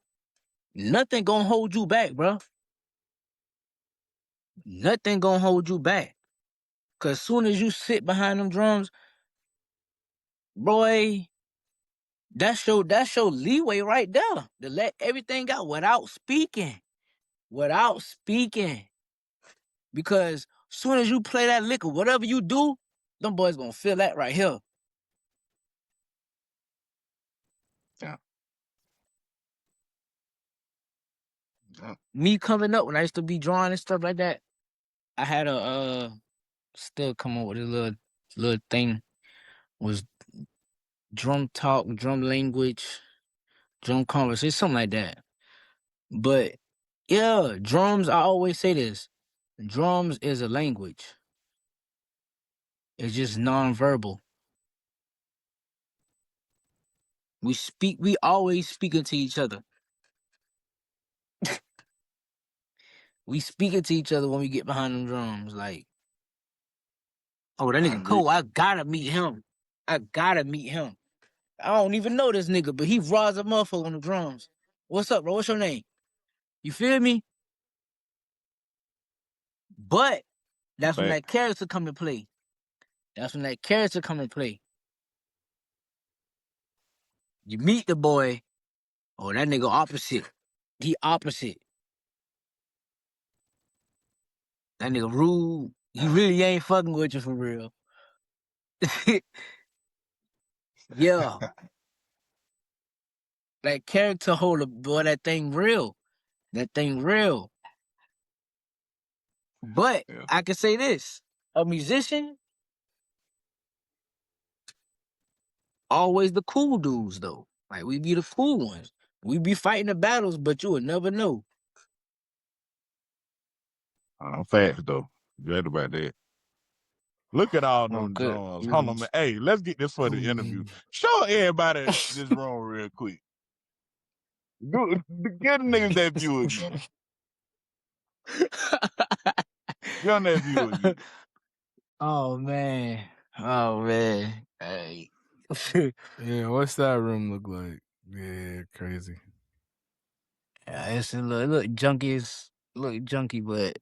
Speaker 3: nothing gonna hold you back, bro. Nothing gonna hold you back. Cause soon as you sit behind them drums, boy, that's your leeway right there to let everything out without speaking. Without speaking. Because soon as you play that liquor, whatever you do, them boys gonna feel that right here.
Speaker 2: Yeah. Yeah.
Speaker 3: Me coming up when I used to be drawing and stuff like that, I had a still come up with a little thing was drum talk, drum language, drum conversation, something like that. But yeah, drums, I always say this. Drums is a language. It's just nonverbal. We always speaking to each other. We speaking to each other when we get behind them drums. Like, oh, that
Speaker 2: I
Speaker 3: nigga
Speaker 2: agree.
Speaker 3: cool. I gotta meet him. I don't even know this nigga, but he raw as a motherfucker on the drums. What's up, bro? What's your name? You feel me? But that's when
Speaker 2: But
Speaker 3: that character come and play. You meet the boy. Oh, that nigga opposite. He opposite. That nigga rude. He really ain't fucking with you for real. Yeah. That character holder, boy, that thing real. That thing real. But
Speaker 2: Yeah.
Speaker 3: I can say this: a musician, always the cool dudes though. Like we be the cool ones. We be fighting the battles, but you would never know.
Speaker 2: Facts though. You right about that. Look at all
Speaker 3: Oh,
Speaker 2: them
Speaker 3: good.
Speaker 2: drums. Hold on, man. Hey, let's get this for the interview. Show everybody this room real quick. Get the niggas that view again. Get on that view again.
Speaker 3: Oh man. Oh man. Hey.
Speaker 1: Yeah, what's that room look like? Yeah, crazy.
Speaker 3: Yeah, it's a look junky, but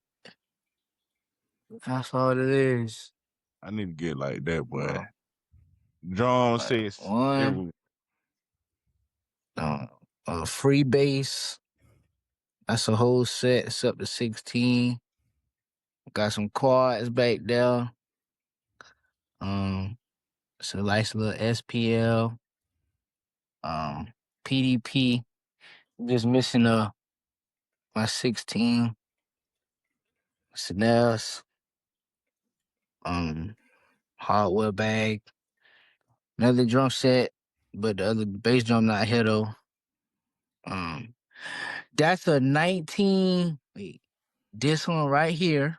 Speaker 3: that's all it is.
Speaker 2: I need to get like that, boy.
Speaker 3: Bro.
Speaker 2: Drum
Speaker 3: Like,
Speaker 2: sets
Speaker 3: one,
Speaker 2: everywhere.
Speaker 3: free bass. That's a whole set. It's up to 16. Got some quads back there. It's a nice little SPL. PDP. Just missing my 16. Snells. Hardware bag. Another drum set, but the other bass drum not here though. That's a 19. Wait, this one right here.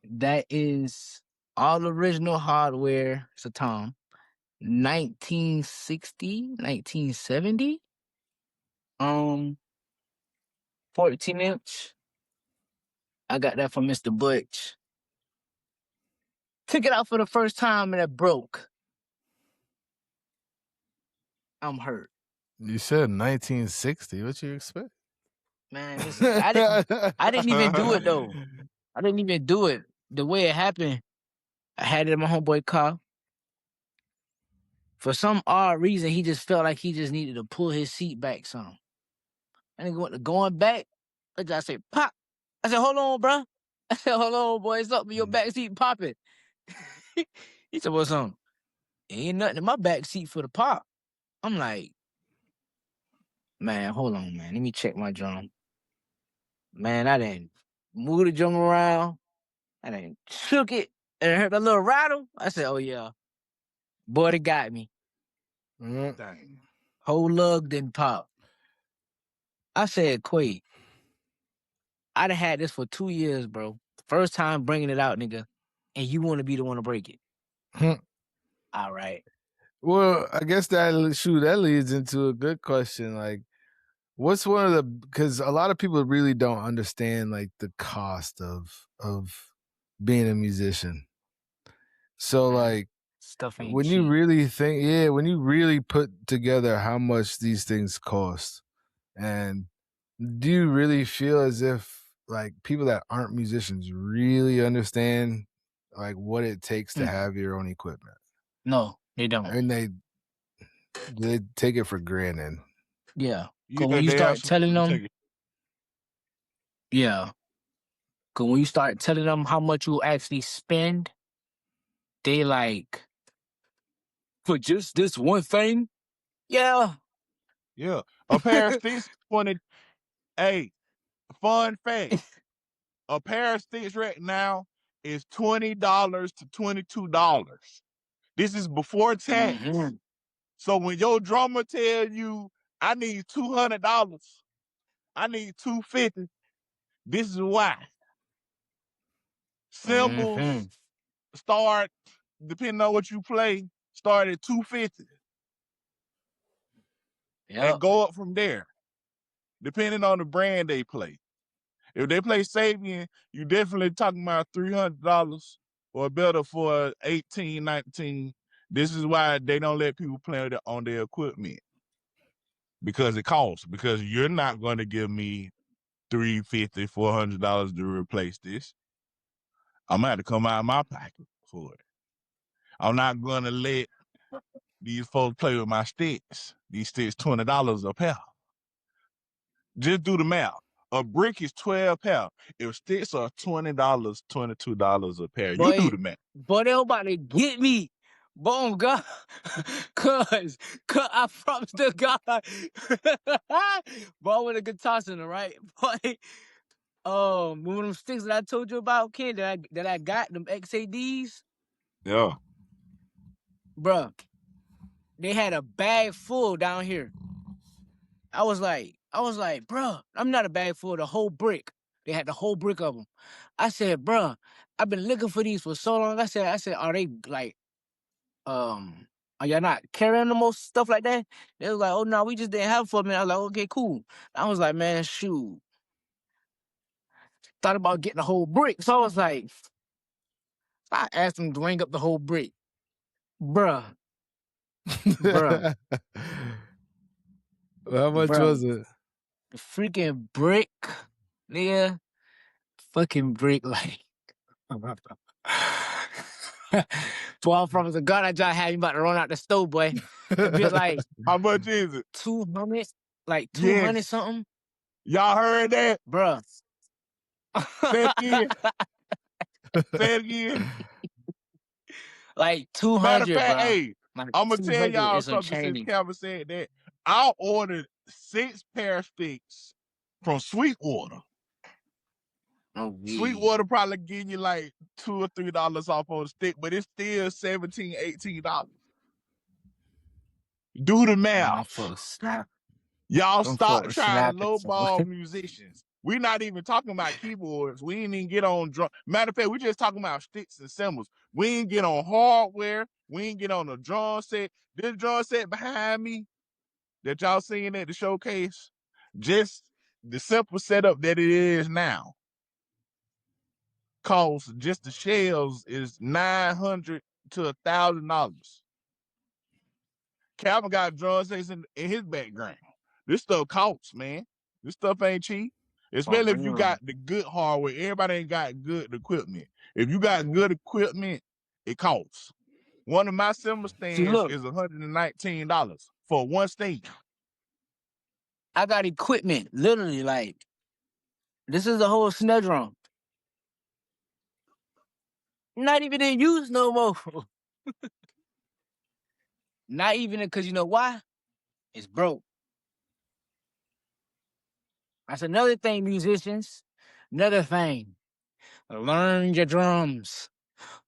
Speaker 3: That is all original hardware. It's a Tom. 1960, 1970. 14-inch. I got that from Mr. Butch. Took it out for the first time and it broke. I'm hurt.
Speaker 1: You said 1960. What you expect?
Speaker 3: Man, listen, I didn't even do it though. I didn't even do it. The way it happened, I had it in my homeboy car. For some odd reason, he just felt like he just needed to pull his seat back some. And going back, I said, pop. I said, hold on, bro. I said, hold on, boy. It's up with your back seat popping. He said, what's on? Ain't nothing in my back seat for the pop. I'm like, man, hold on, man. Let me check my drum. Man, I didn't move the drum around. I didn't shook it and I heard a little rattle. I said, oh, yeah. Boy, they got me.
Speaker 2: Dang.
Speaker 3: Whole lug didn't pop. I said, Quay, I done had this for 2 years, bro. First time bringing it out, nigga. And you want to be the one to break it. All right.
Speaker 1: Well, I guess that leads into a good question. Like, what's one of the, because a lot of people really don't understand like the cost of being a musician. So like
Speaker 3: Stuff ain't
Speaker 1: when
Speaker 3: cheap.
Speaker 1: you really think, when you really put together how much these things cost, and do you really feel as if like people that aren't musicians really understand like what it takes to have your own equipment?
Speaker 3: No, they don't.
Speaker 1: And they take it for granted.
Speaker 3: Yeah. Cause when you start telling them, cause when you start telling them how much you actually spend, they like, for just this one thing? Yeah.
Speaker 2: Yeah. A pair of sticks, 20. Hey, fun fact. A pair of sticks right now is $20 to $22. This is before tax.
Speaker 3: Mm-hmm.
Speaker 2: So when your drummer tell you, I need $200, I need $250, this is why. Cymbals start, depending on what you play, start at $250. And go up from there, depending on the brand they play. If they play Sabian, you definitely talking about $300 or better for 18, 19. This is why they don't let people play on their equipment. Because it costs. Because you're not going to give me $350, $400 to replace this. I'm going to have to come out of my pocket for it. I'm not going to let these folks play with my sticks. These sticks, $20 a pair. Just do the math. A brick is 12 pounds. If sticks are $20, $22 a pair, you do the math.
Speaker 3: Boy, they about to get me. Boom, God. Cause I promise to God. But I with a guitar center, right? Boy, one of them sticks that I told you about, Ken, that I got, them XADs,
Speaker 2: Yeah.
Speaker 3: bruh, they had a bag full down here. I was like, bruh, I'm not a bag full, the whole brick. They had the whole brick of them. I said, bruh, I've been looking for these for so long. I said, are they like, are y'all not carrying the most stuff like that? They was like, oh no, we just didn't have it for a minute. I was like, okay, cool. I was like, man, shoot. Thought about getting the whole brick. So I was like, I asked them to ring up the whole brick. Bruh. Bruh.
Speaker 1: How much
Speaker 3: Bruh.
Speaker 1: was it?
Speaker 3: The freaking brick, nigga. Fucking brick, like. So I'm from the gun I just had you about to run out the stove, boy. It be like
Speaker 2: How much is it?
Speaker 3: 200, like 200
Speaker 2: Yes.
Speaker 3: something.
Speaker 2: Y'all heard that?
Speaker 3: Bruh.
Speaker 2: Say it again. Say it again.
Speaker 3: Like
Speaker 2: Matter of
Speaker 3: 200,
Speaker 2: fact,
Speaker 3: bro.
Speaker 2: hey,
Speaker 3: Like
Speaker 2: I'm gonna tell
Speaker 3: 200
Speaker 2: y'all
Speaker 3: is some
Speaker 2: something since
Speaker 3: change.
Speaker 2: Calvin said that. I ordered 6 pair of sticks from Sweetwater.
Speaker 3: Oh, yeah.
Speaker 2: Sweetwater probably give you like $2 or $3 off on the stick, but it's still $17, $18. Do the math.
Speaker 3: Snap.
Speaker 2: Y'all
Speaker 3: Them
Speaker 2: stop
Speaker 3: folks
Speaker 2: trying to
Speaker 3: snapping, son.
Speaker 2: lowball musicians. We're not even talking about keyboards. We ain't even get on drum. Matter of fact, we just talking about sticks and cymbals. We ain't get on hardware. We ain't get on the drum set. This drum set behind me that y'all seeing at the showcase, just the simple setup that it is now, costs just the shells is $900 to $1,000. Calvin got drum sets in his background. This stuff costs, man. This stuff ain't cheap. Especially if you got the good hardware. Everybody ain't got good equipment. If you got good equipment, it costs. One of my cymbal stands is $119 for one stage.
Speaker 3: I got equipment, literally, like, this is a whole snare drum. Not even in use no more. Not even because you know why? It's broke. That's another thing, musicians. Another thing. Learn your drums.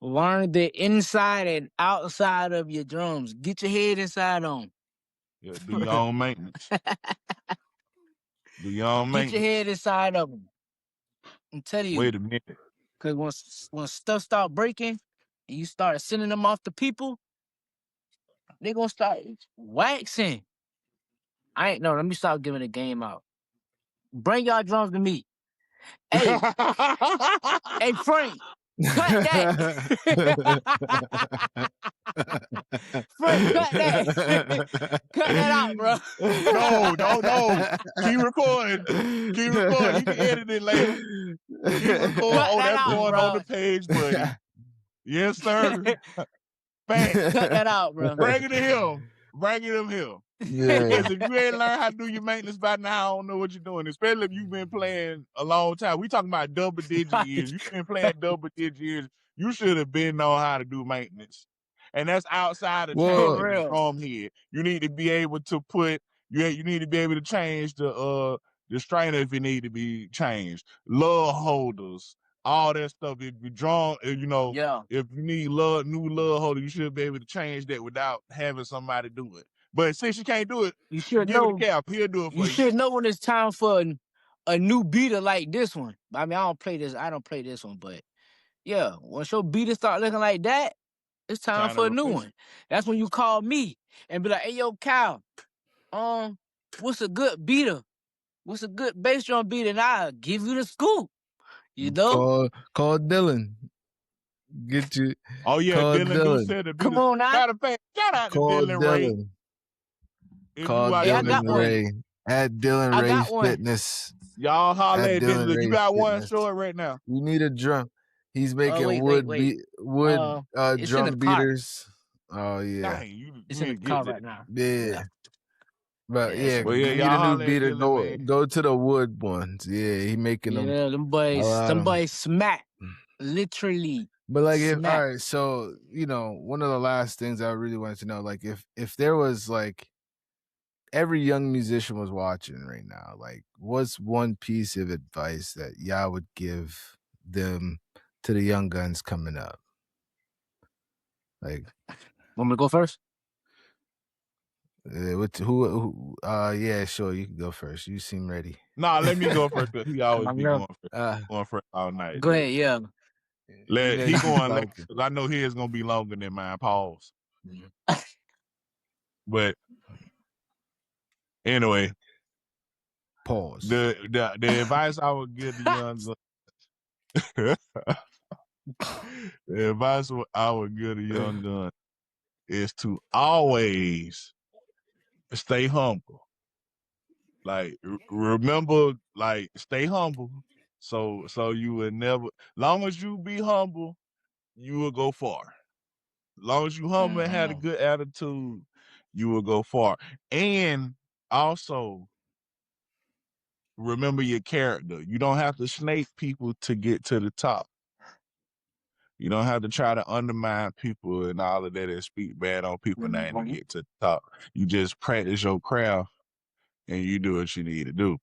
Speaker 3: Learn the inside and outside of your drums. Get your head inside on.
Speaker 2: Yeah, do your own maintenance. Do your own maintenance.
Speaker 3: Get your head inside of them. I'm telling you.
Speaker 2: Wait a minute.
Speaker 3: Because when stuff start breaking and you start sending them off to people, they're going to start waxing. Let me stop giving the game out. Bring y'all drums to me. Hey, hey, Frank, cut that. Frank, cut that. Cut that out, bro.
Speaker 2: No. Keep recording. Keep recording. You can edit it later. Keep recording.
Speaker 3: Cut that
Speaker 2: that's
Speaker 3: out,
Speaker 2: going
Speaker 3: bro.
Speaker 2: on the page, buddy. Yes, sir. Fact.
Speaker 3: Cut that out, bro.
Speaker 2: Bring it to him. Bring it to him.
Speaker 1: Yeah.
Speaker 2: Because if you ain't learned how to do your maintenance by now, I don't know what you're doing. Especially if you've been playing a long time. We talking about double-digit years. You've been playing double-digit years. You should have been know how to do maintenance. And that's outside of changing the drum head. You need to be able to put, you need to be able to change the strainer if it need to be changed. Lug holders, all that stuff. If you drum, if you need new lug holder, you should be able to change that without having somebody do it. But since you can't do it,
Speaker 3: you should
Speaker 2: give
Speaker 3: know.
Speaker 2: it a cap. He'll do it for you.
Speaker 3: You should know when it's time for a new beater like this one. I mean, I don't play this one, but yeah, once your beater start looking like that, it's time for a new one. That's when you call me and be like, hey, yo, Cal, what's a good beater? What's a good bass drum beater? And I'll give you the scoop. You know?
Speaker 1: Call Dylan. Get you.
Speaker 2: Oh, yeah,
Speaker 1: call
Speaker 2: Dylan said the beater.
Speaker 3: Come on now.
Speaker 2: Matter of fact, shout out to Dylan Ray.
Speaker 1: Call Dylan Ray. At Dylan Ray Fitness.
Speaker 2: Y'all holler at Dylan. You got one short right now.
Speaker 1: You need a drum. He's making wood drum beaters. Oh yeah.
Speaker 2: Dang,
Speaker 3: it's in the car right now.
Speaker 1: Yeah. But yeah,
Speaker 2: well,
Speaker 1: you need a new beater. Go to the wood ones. Yeah, he making them.
Speaker 3: Yeah, them boys smack. Literally.
Speaker 1: But like if
Speaker 3: Smack.
Speaker 1: all right, so one of the last things I really wanted to know, like if there was like every young musician was watching right now, like what's one piece of advice that y'all would give them to the young guns coming up? Like
Speaker 3: Want me to go first?
Speaker 1: yeah, sure, you can go first. You seem ready.
Speaker 2: Nah, let me go first because he always
Speaker 3: I
Speaker 2: be
Speaker 3: know.
Speaker 2: going first all night.
Speaker 3: Go ahead, yeah.
Speaker 2: He
Speaker 1: You be
Speaker 2: going last
Speaker 1: talking.
Speaker 2: because I know his gonna be longer than mine. Pause. But anyway,
Speaker 1: Pause.
Speaker 2: the advice I would give the young the advice I would give the young gun is to always stay humble. Like remember, like stay humble. So you will never. Long as you be humble, you will go far. Long as you humble and had a good attitude, you will go far. And also remember your character. You don't have to snake people to get to the top. You don't have to try to undermine people and all of that and speak bad on people name to get to the top. You just practice your craft and you do what you need to do.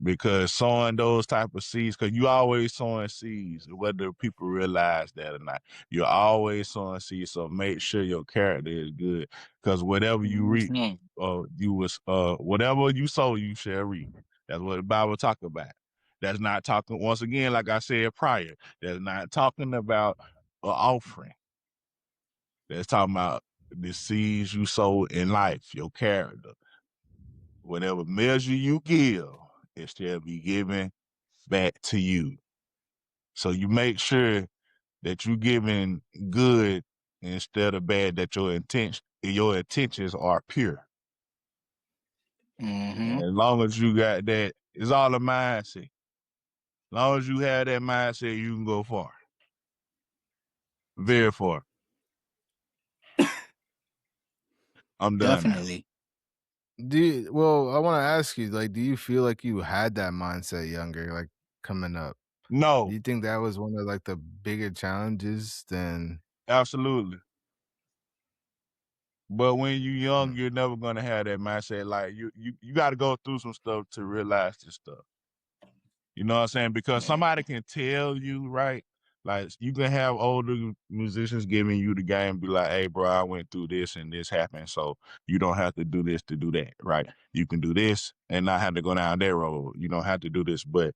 Speaker 2: Because sowing those type of seeds, because you always sowing seeds, whether people realize that or not. You're always sowing seeds, so make sure your character is good. Because whatever you reap, whatever you sow, you shall reap. That's what the Bible talk about. That's not talking, once again, like I said prior, that's not talking about an offering. That's talking about the seeds you sow in life, your character. Whatever measure you give, it shall be given back to you. So you make sure that you giving good instead of bad, that your intentions are pure. And as long as you got that, it's all a mindset. As long as you have that mindset, you can go far. Very far. I'm done
Speaker 3: Definitely.
Speaker 1: Well, I want to ask you, like, do you feel like you had that mindset younger, like coming up?
Speaker 2: now.
Speaker 1: Do
Speaker 2: No,
Speaker 1: you think that was one of like the bigger challenges than?
Speaker 2: absolutely. But when you're young,
Speaker 1: Mm.
Speaker 2: you're never gonna have that mindset. Like you got to go through some stuff to realize this stuff. You know what I'm saying? Because somebody can tell you, right? Like you can have older musicians giving you the game, be like, "Hey, bro, I went through this and this happened, so you don't have to do this to do that, right? You can do this and not have to go down that road. You don't have to do this." But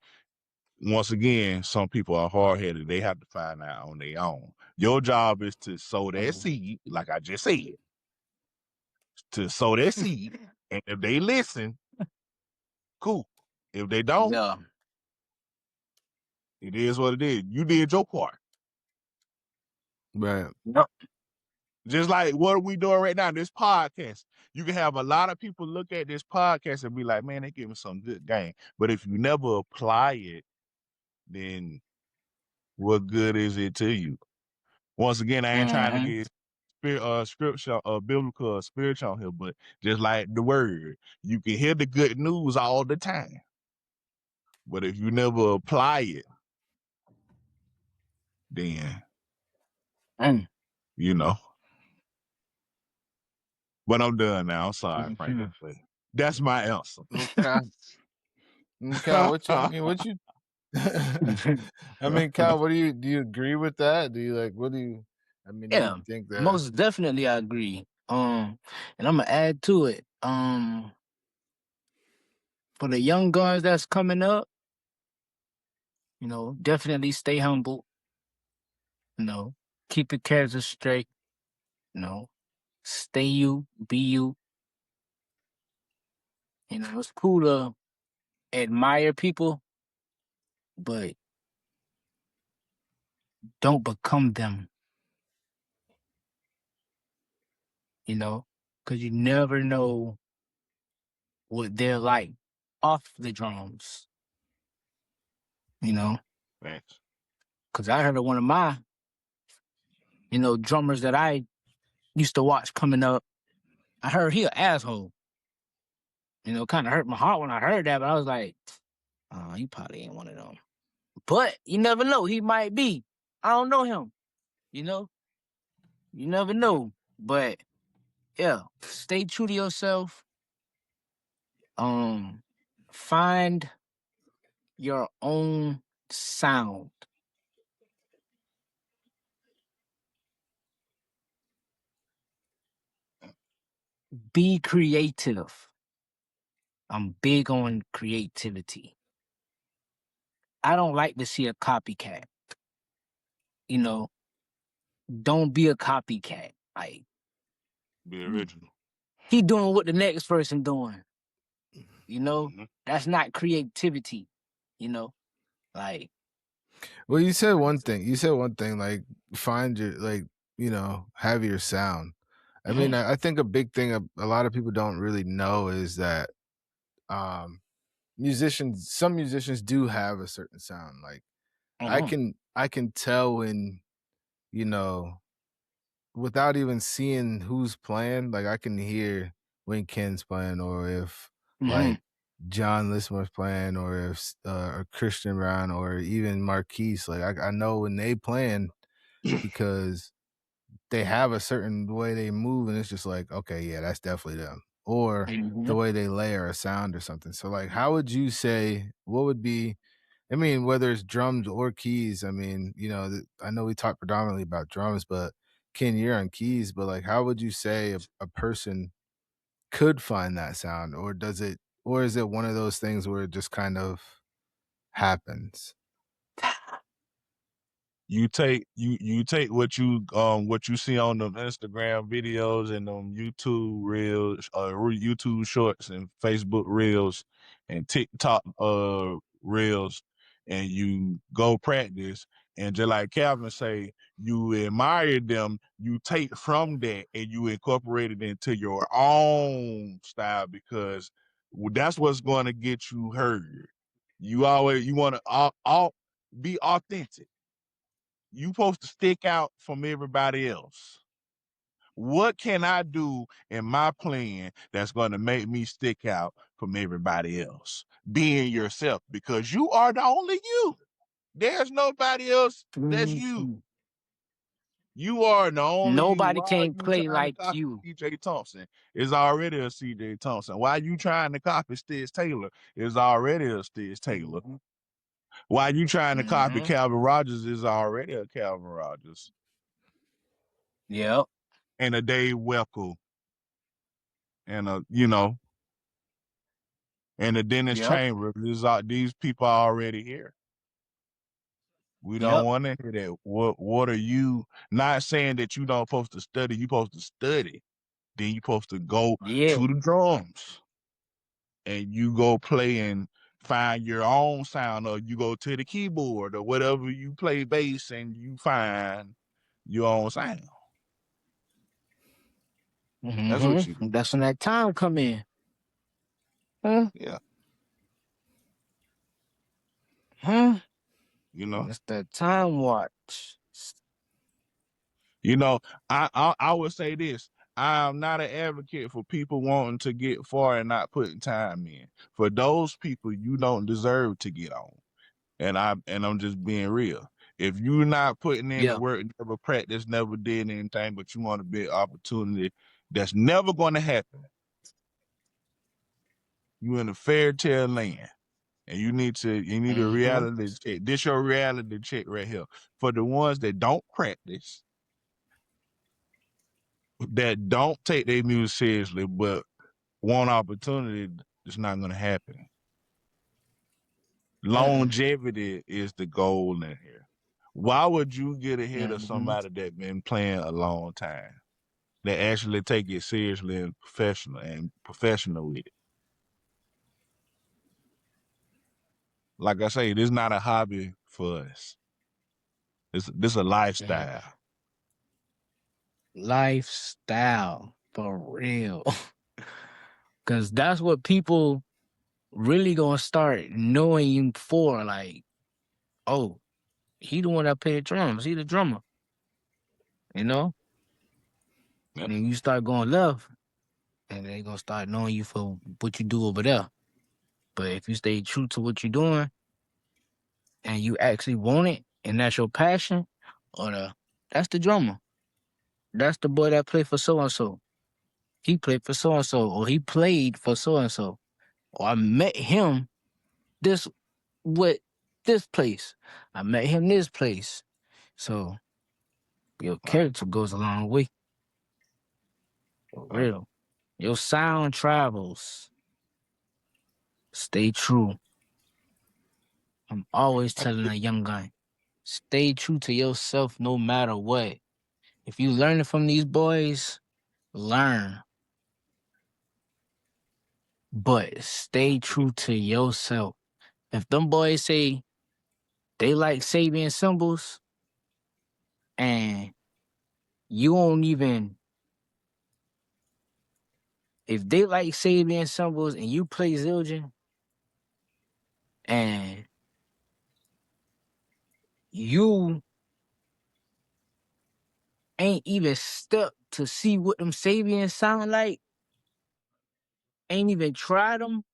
Speaker 2: once again, some people are hard headed; they have to find out on their own. Your job is to sow that seed, like I just said, to sow that seed, and if they listen, cool. If they don't,
Speaker 3: Yeah.
Speaker 2: it is what it is. You did your part.
Speaker 1: Right.
Speaker 3: Yep.
Speaker 2: Just like what are we doing right now, this podcast. You can have a lot of people look at this podcast and be like, man, they giving some good game. But if you never apply it, then what good is it to you? Once again, I ain't trying to get scripture, biblical or spiritual here, but just like the word, you can hear the good news all the time. But if you never apply it, then, you know. But I'm done now. I'm sorry, Frank. That's my answer.
Speaker 1: Okay. Cal, what you? I mean, Cal, what do you agree with that? Do you like? What do you? I mean, do you
Speaker 3: Yeah,
Speaker 1: think that?
Speaker 3: most definitely I agree. And I'm gonna add to it. For the young guys that's coming up, definitely stay humble. Keep your character straight. Stay you, be you. It's cool to admire people, but don't become them. Because you never know what they're like off the drums.
Speaker 2: Thanks.
Speaker 3: Because I heard of one of my, drummers that I used to watch coming up. I heard he an asshole. Kind of hurt my heart when I heard that, but I was like, oh, you probably ain't one of them. But you never know. He might be. I don't know him. You know? You never know. But yeah, stay true to yourself. Find your own sound. Be creative. I'm big on creativity. I don't like to see a copycat. You know, don't be a copycat. Like
Speaker 2: Be original.
Speaker 3: he doing what the next person doing. You know,
Speaker 2: Mhm.
Speaker 3: that's not creativity. You know, like
Speaker 1: Well, you said one thing. You said one thing, like find your like, have your sound. I mean, I think a big thing a lot of people don't really know is that um some musicians do have a certain sound. Like I can tell when, you know, without even seeing who's playing, like I can hear when Ken's playing or if like John Lismer's playing or if or Christian Brown or even Marquise. Like I know when they playing because they have a certain way they move and it's just like, okay, yeah, that's definitely them. Or the way they layer a sound or something. So like how would you say what would be I mean, whether it's drums or keys, I mean, I know we talk predominantly about drums, but Ken, you're on keys, but like, how would you say a person could find that sound, or is it one of those things where it just kind of happens?
Speaker 2: You take what you see on them Instagram videos and them YouTube reels, YouTube shorts and Facebook reels and TikTok reels, and you go practice. And just like Calvin say, you admire them, you take from that and you incorporate it into your own style because that's what's going to get you heard. You want to all be authentic. You supposed to stick out from everybody else. What can I do in my plan that's going to make me stick out from everybody else? Being yourself, because you are the only you. There's nobody else that's you. You are the only you.
Speaker 3: Nobody
Speaker 2: Why are
Speaker 3: can
Speaker 2: you
Speaker 3: play
Speaker 2: trying to
Speaker 3: like
Speaker 2: copy
Speaker 3: you.
Speaker 2: CJ Thompson? It's already a CJ Thompson. Why are you trying to copy Stiz Taylor? It's already a Stiz Taylor. Why are you trying to copy Calvin Rogers? Is already a Calvin Rogers.
Speaker 3: Yep.
Speaker 2: And a Dave Welkel and and the Dennis
Speaker 3: Yep.
Speaker 2: Chambers. These people are already here. We don't
Speaker 3: Yep.
Speaker 2: want to hear that. What are you not saying that you don't supposed to study? You supposed to study. Then you supposed to go
Speaker 3: Yeah.
Speaker 2: to the drums and you go play and find your own sound, or you go to the keyboard or whatever you play bass and you find your own sound. That's what you do.
Speaker 3: That's when that time come in. Huh?
Speaker 2: Yeah.
Speaker 3: Huh?
Speaker 2: You know.
Speaker 3: That's that time watch.
Speaker 2: You know, I would say this. I'm not an advocate for people wanting to get far and not putting time in. For those people, you don't deserve to get on. And I'm just being real. If you're not putting in the
Speaker 3: Yeah.
Speaker 2: work, never practice, never did anything, but you want a big opportunity that's never going to happen. You in a fairy tale land. And you need a reality check. This your reality check right here. For the ones that don't practice, that don't take their music seriously, but want opportunity, it's not going to happen. Longevity is the goal in here. Why would you get ahead of somebody that been playing a long time, that actually take it seriously and professional with it? Like I say, this is not a hobby for us. This a lifestyle.
Speaker 3: Lifestyle for real. Cause that's what people really gonna start knowing you for. Like, oh, he the one that played drums. He the drummer. You know?
Speaker 2: Yep.
Speaker 3: And you start going left, and they gonna start knowing you for what you do over there. But if you stay true to what you're doing, and you actually want it and that's your passion, or that's the drummer. That's the boy that played for so and so. He played for so and so, or he played for so and so. Or I met him this with this place. I met him this place. So your
Speaker 2: Right.
Speaker 3: character goes a long way. For
Speaker 2: Right.
Speaker 3: real. Your sound travels. Stay true. I'm always
Speaker 2: I
Speaker 3: telling
Speaker 2: get
Speaker 3: a young guy, stay true to yourself no matter what. If you learning from these boys, learn. But stay true to yourself. If them boys say they like Sabian symbols and you don't even, if they like Sabian symbols and you play Zildjian and you ain't even stuck to see what them Sabians sound like, ain't even tried them,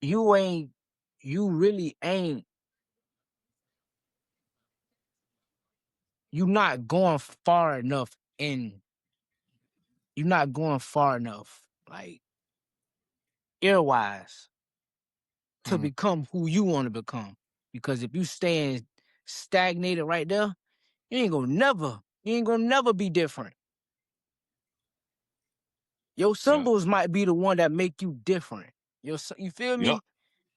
Speaker 3: you ain't, you really ain't, you not going far enough in, you're not going far enough, like, ear-wise, to
Speaker 1: Mhm.
Speaker 3: become who you want to become. Because if you staying stagnated right there, you ain't gonna never be different. Your
Speaker 2: yeah.
Speaker 3: symbols might be the one that make you different. You feel
Speaker 2: Yep.
Speaker 3: me?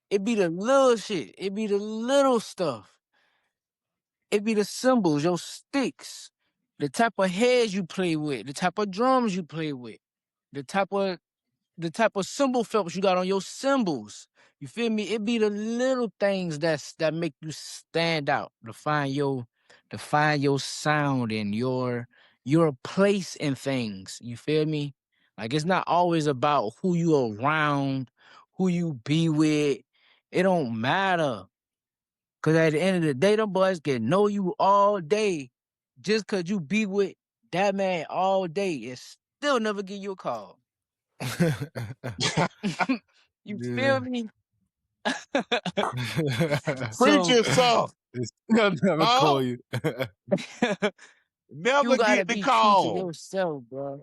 Speaker 3: It be the little shit. It be the little stuff. It be the symbols, your sticks, the type of heads you play with, the type of drums you play with, the type of cymbal phelps you got on your cymbals. You feel me? It be the little things that make you stand out, to find your sound and your place in things. You feel me? Like it's not always about who you around, who you be with. It don't matter. Cause at the end of the day, them boys can know you all day. Just cause you be with that man all day and still never give you a call. You
Speaker 1: Yeah.
Speaker 3: feel me?
Speaker 2: Preach
Speaker 3: So
Speaker 2: yourself.
Speaker 1: They'll never call
Speaker 2: Huh?
Speaker 1: you.
Speaker 3: you
Speaker 2: Never
Speaker 3: gotta
Speaker 2: get the
Speaker 3: be true to
Speaker 2: call.
Speaker 3: yourself, bro.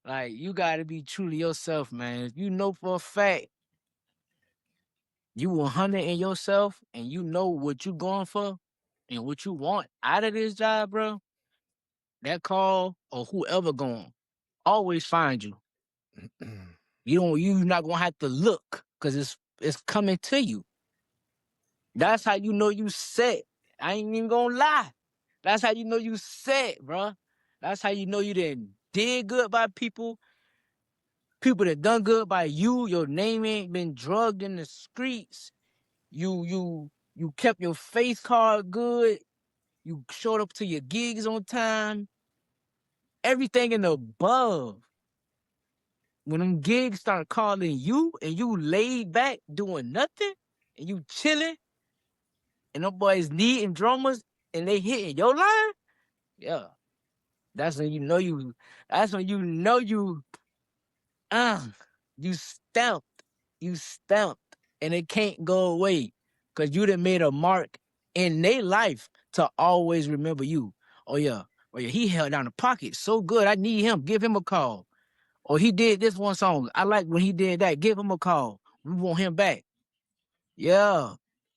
Speaker 3: Like you gotta be true to yourself, man. If you know for a fact you 100 in yourself and you know what you going for and what you want out of this job, bro, that call or whoever going always find you. You not gonna have to look because it's coming to you. That's how you know you set. I ain't even gonna lie. That's how you know you set, bro. That's how you know you didn't did good by people. People that done good by you. Your name ain't been drugged in the streets. You kept your face card good. You showed up to your gigs on time. Everything in the above. When them gigs start calling you and you laid back doing nothing and you chilling and them boys needing drummers and they hitting your line, yeah. That's when you know you. That's when you know you. Uh, you stamped. You stamped, and it can't go away because you done made a mark in their life to always remember you. Oh yeah, oh yeah. He held down the pocket so good. I need him. Give him a call. Or he did this one song. I like when he did that. Give him a call. We want him back. Yeah.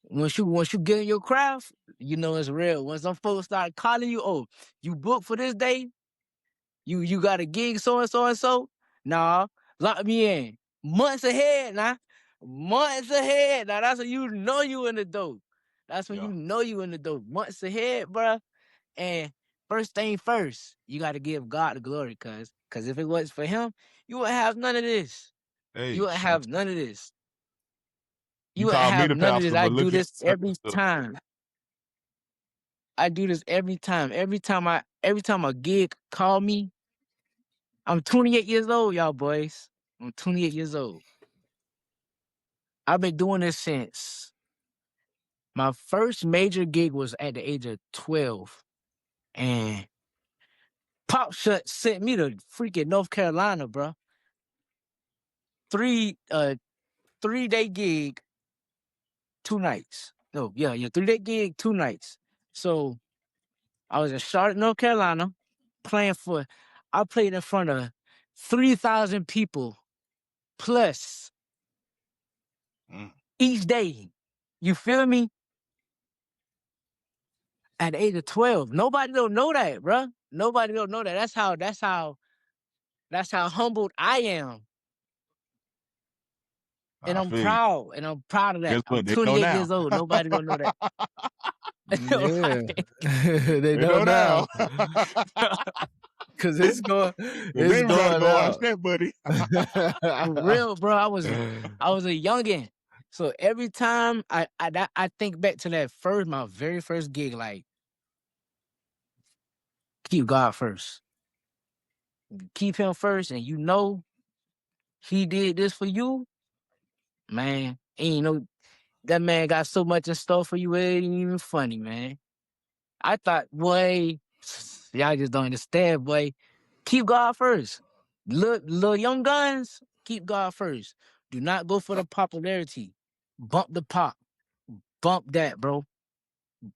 Speaker 3: Once you get in your craft, you know it's real. When some folks start calling you, oh, you booked for this day? You got a gig so and so and so? Nah, lock me in. Months ahead, nah. Months ahead. Now that's when you know you in the dope. That's when
Speaker 2: Yeah.
Speaker 3: you know you in the dope. Months ahead, bruh. And first thing first, you gotta give God the glory, cause if it wasn't for him, you wouldn't have none of this. You
Speaker 2: Hey,
Speaker 3: wouldn't have none of this. You
Speaker 2: you
Speaker 3: wouldn't
Speaker 2: call me
Speaker 3: have
Speaker 2: the
Speaker 3: none of this.
Speaker 2: pastor,
Speaker 3: I
Speaker 2: but
Speaker 3: do
Speaker 2: look at
Speaker 3: this every time. I do this every time. Every time a gig call me, I'm 28 years old, y'all boys. I'm 28 years old. I've been doing this since my first major gig was at the age of 12. And Pop Shut sent me to freaking North Carolina, bro. 3-day gig, 2 nights. No, yeah, 3-day gig, 2 nights. So I was in Charlotte, North Carolina, I played in front of 3,000 people plus each day. You feel me? At the age of 12. Nobody don't know that, bro. Nobody don't know that. That's how humbled I am. And
Speaker 2: I
Speaker 3: I'm
Speaker 2: feel you.
Speaker 3: proud. And I'm proud of that.
Speaker 2: Guess
Speaker 3: I'm
Speaker 2: what? They know
Speaker 3: 28
Speaker 2: now.
Speaker 3: years old. Nobody don't know that.
Speaker 1: Yeah.
Speaker 3: Right.
Speaker 1: They know now. Cause it's
Speaker 2: Then
Speaker 1: going
Speaker 2: everybody go watch
Speaker 1: out.
Speaker 2: that, buddy.
Speaker 3: For real, bro. I was a youngin'. So every time I think back to my very first gig, like, keep God first. Keep him first, and you know he did this for you, man. Ain't no that man got so much in store for you, it ain't even funny, man. I thought, boy, y'all just don't understand, boy. Keep God first. Little young guns, keep God first. Do not go for the popularity. Bump the pop. Bump that, bro.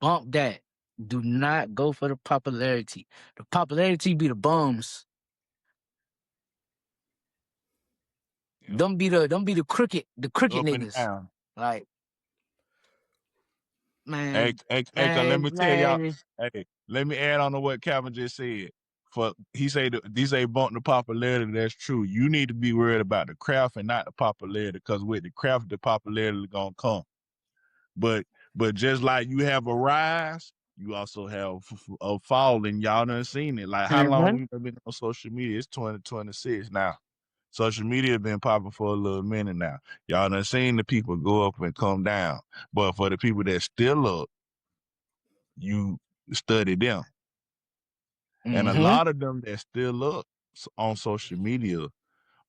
Speaker 3: Bump that. Do not go for the popularity. The popularity be the bums.
Speaker 2: Yep.
Speaker 3: Don't be the crooked
Speaker 2: Up and
Speaker 3: niggas.
Speaker 2: down.
Speaker 3: Like,
Speaker 2: Hey,
Speaker 3: man,
Speaker 2: let me tell y'all.
Speaker 3: man.
Speaker 2: Hey, let me add on to what Calvin just said. He said these ain't bump the popularity. That's true. You need to be worried about the craft and not the popularity, because with the craft, the popularity gonna come. But just like you have a rise, you also have a fall, and y'all done seen it. Like, how long
Speaker 3: Mhm.
Speaker 2: we been on social media? It's 2026 now. Social media been popping for a little minute now. Y'all done seen the people go up and come down. But for the people that still up, you study them. And a
Speaker 3: Mhm.
Speaker 2: lot of them that still up on social media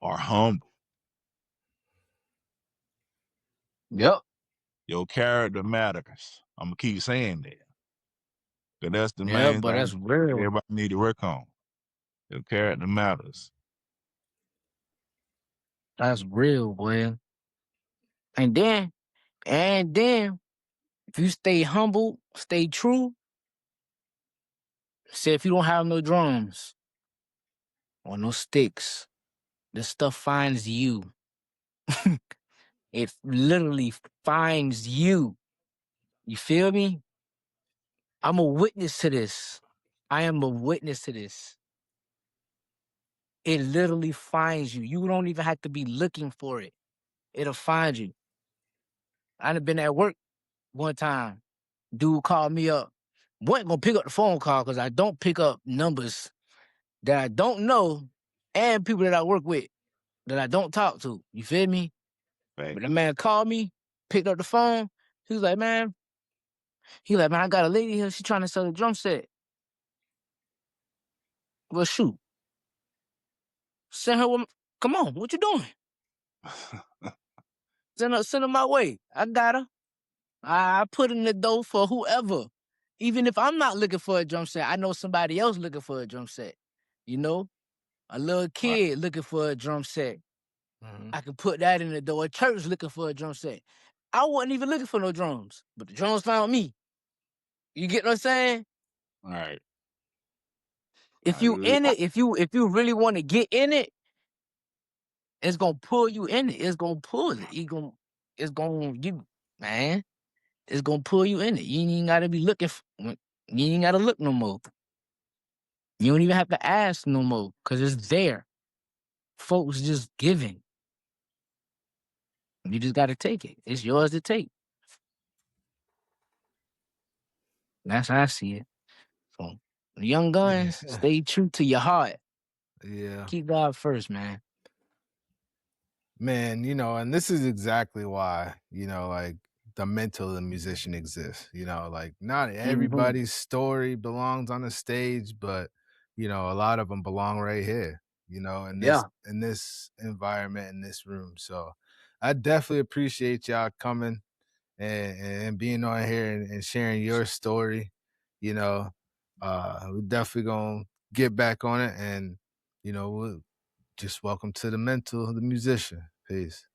Speaker 2: are humble.
Speaker 3: Yep.
Speaker 2: Your character matters. I'm gonna keep saying that. Cause that's the
Speaker 3: Yeah,
Speaker 2: main
Speaker 3: but that's
Speaker 2: thing
Speaker 3: real.
Speaker 2: everybody need to work on. Your character matters.
Speaker 3: That's real, boy. And then, if you stay humble, stay true, say if you don't have no drums or no sticks, this stuff finds you. It literally finds you. You feel me? I'm a witness to this. I am a witness to this. It literally finds you. You don't even have to be looking for it. It'll find you. I done been at work one time. Dude called me up. Wasn't gonna pick up the phone call because I don't pick up numbers that I don't know and people that I work with that I don't talk to. You feel me?
Speaker 2: Right.
Speaker 3: But the man called me, picked up the phone. He was like, man, I got a lady here. She trying to sell a drum set. Well, shoot. Send her come on, what you doing? Send her my way. I got her. I put in the dough for whoever. Even if I'm not looking for a drum set, I know somebody else looking for a drum set. You know? A little
Speaker 2: Right.
Speaker 3: kid looking for a drum set.
Speaker 1: Mhm.
Speaker 3: I can put that in the door. A church looking for a drum set. I wasn't even looking for no drums, but the drums found me. You get what I'm saying?
Speaker 2: All right.
Speaker 3: If you in it, if you really want to get in it, it's gonna pull you in it. It's gonna pull it. Man. It's gonna pull you in it. You ain't gotta be looking. You ain't gotta look no more. You don't even have to ask no more because it's there. Folks just giving. You just gotta take it. It's yours to take. That's how I see it. So, young guns, stay true to your heart.
Speaker 1: Yeah.
Speaker 3: Keep God first, man.
Speaker 1: Man, and this is exactly why, like the mental of the musician exists. Like not everybody's story belongs on the stage, but a lot of them belong right here, in
Speaker 3: Yeah.
Speaker 1: this environment, in this room. So I definitely appreciate y'all coming and being on here and sharing your story. We're definitely gonna get back on it, and just welcome to the mental, the musician. Peace.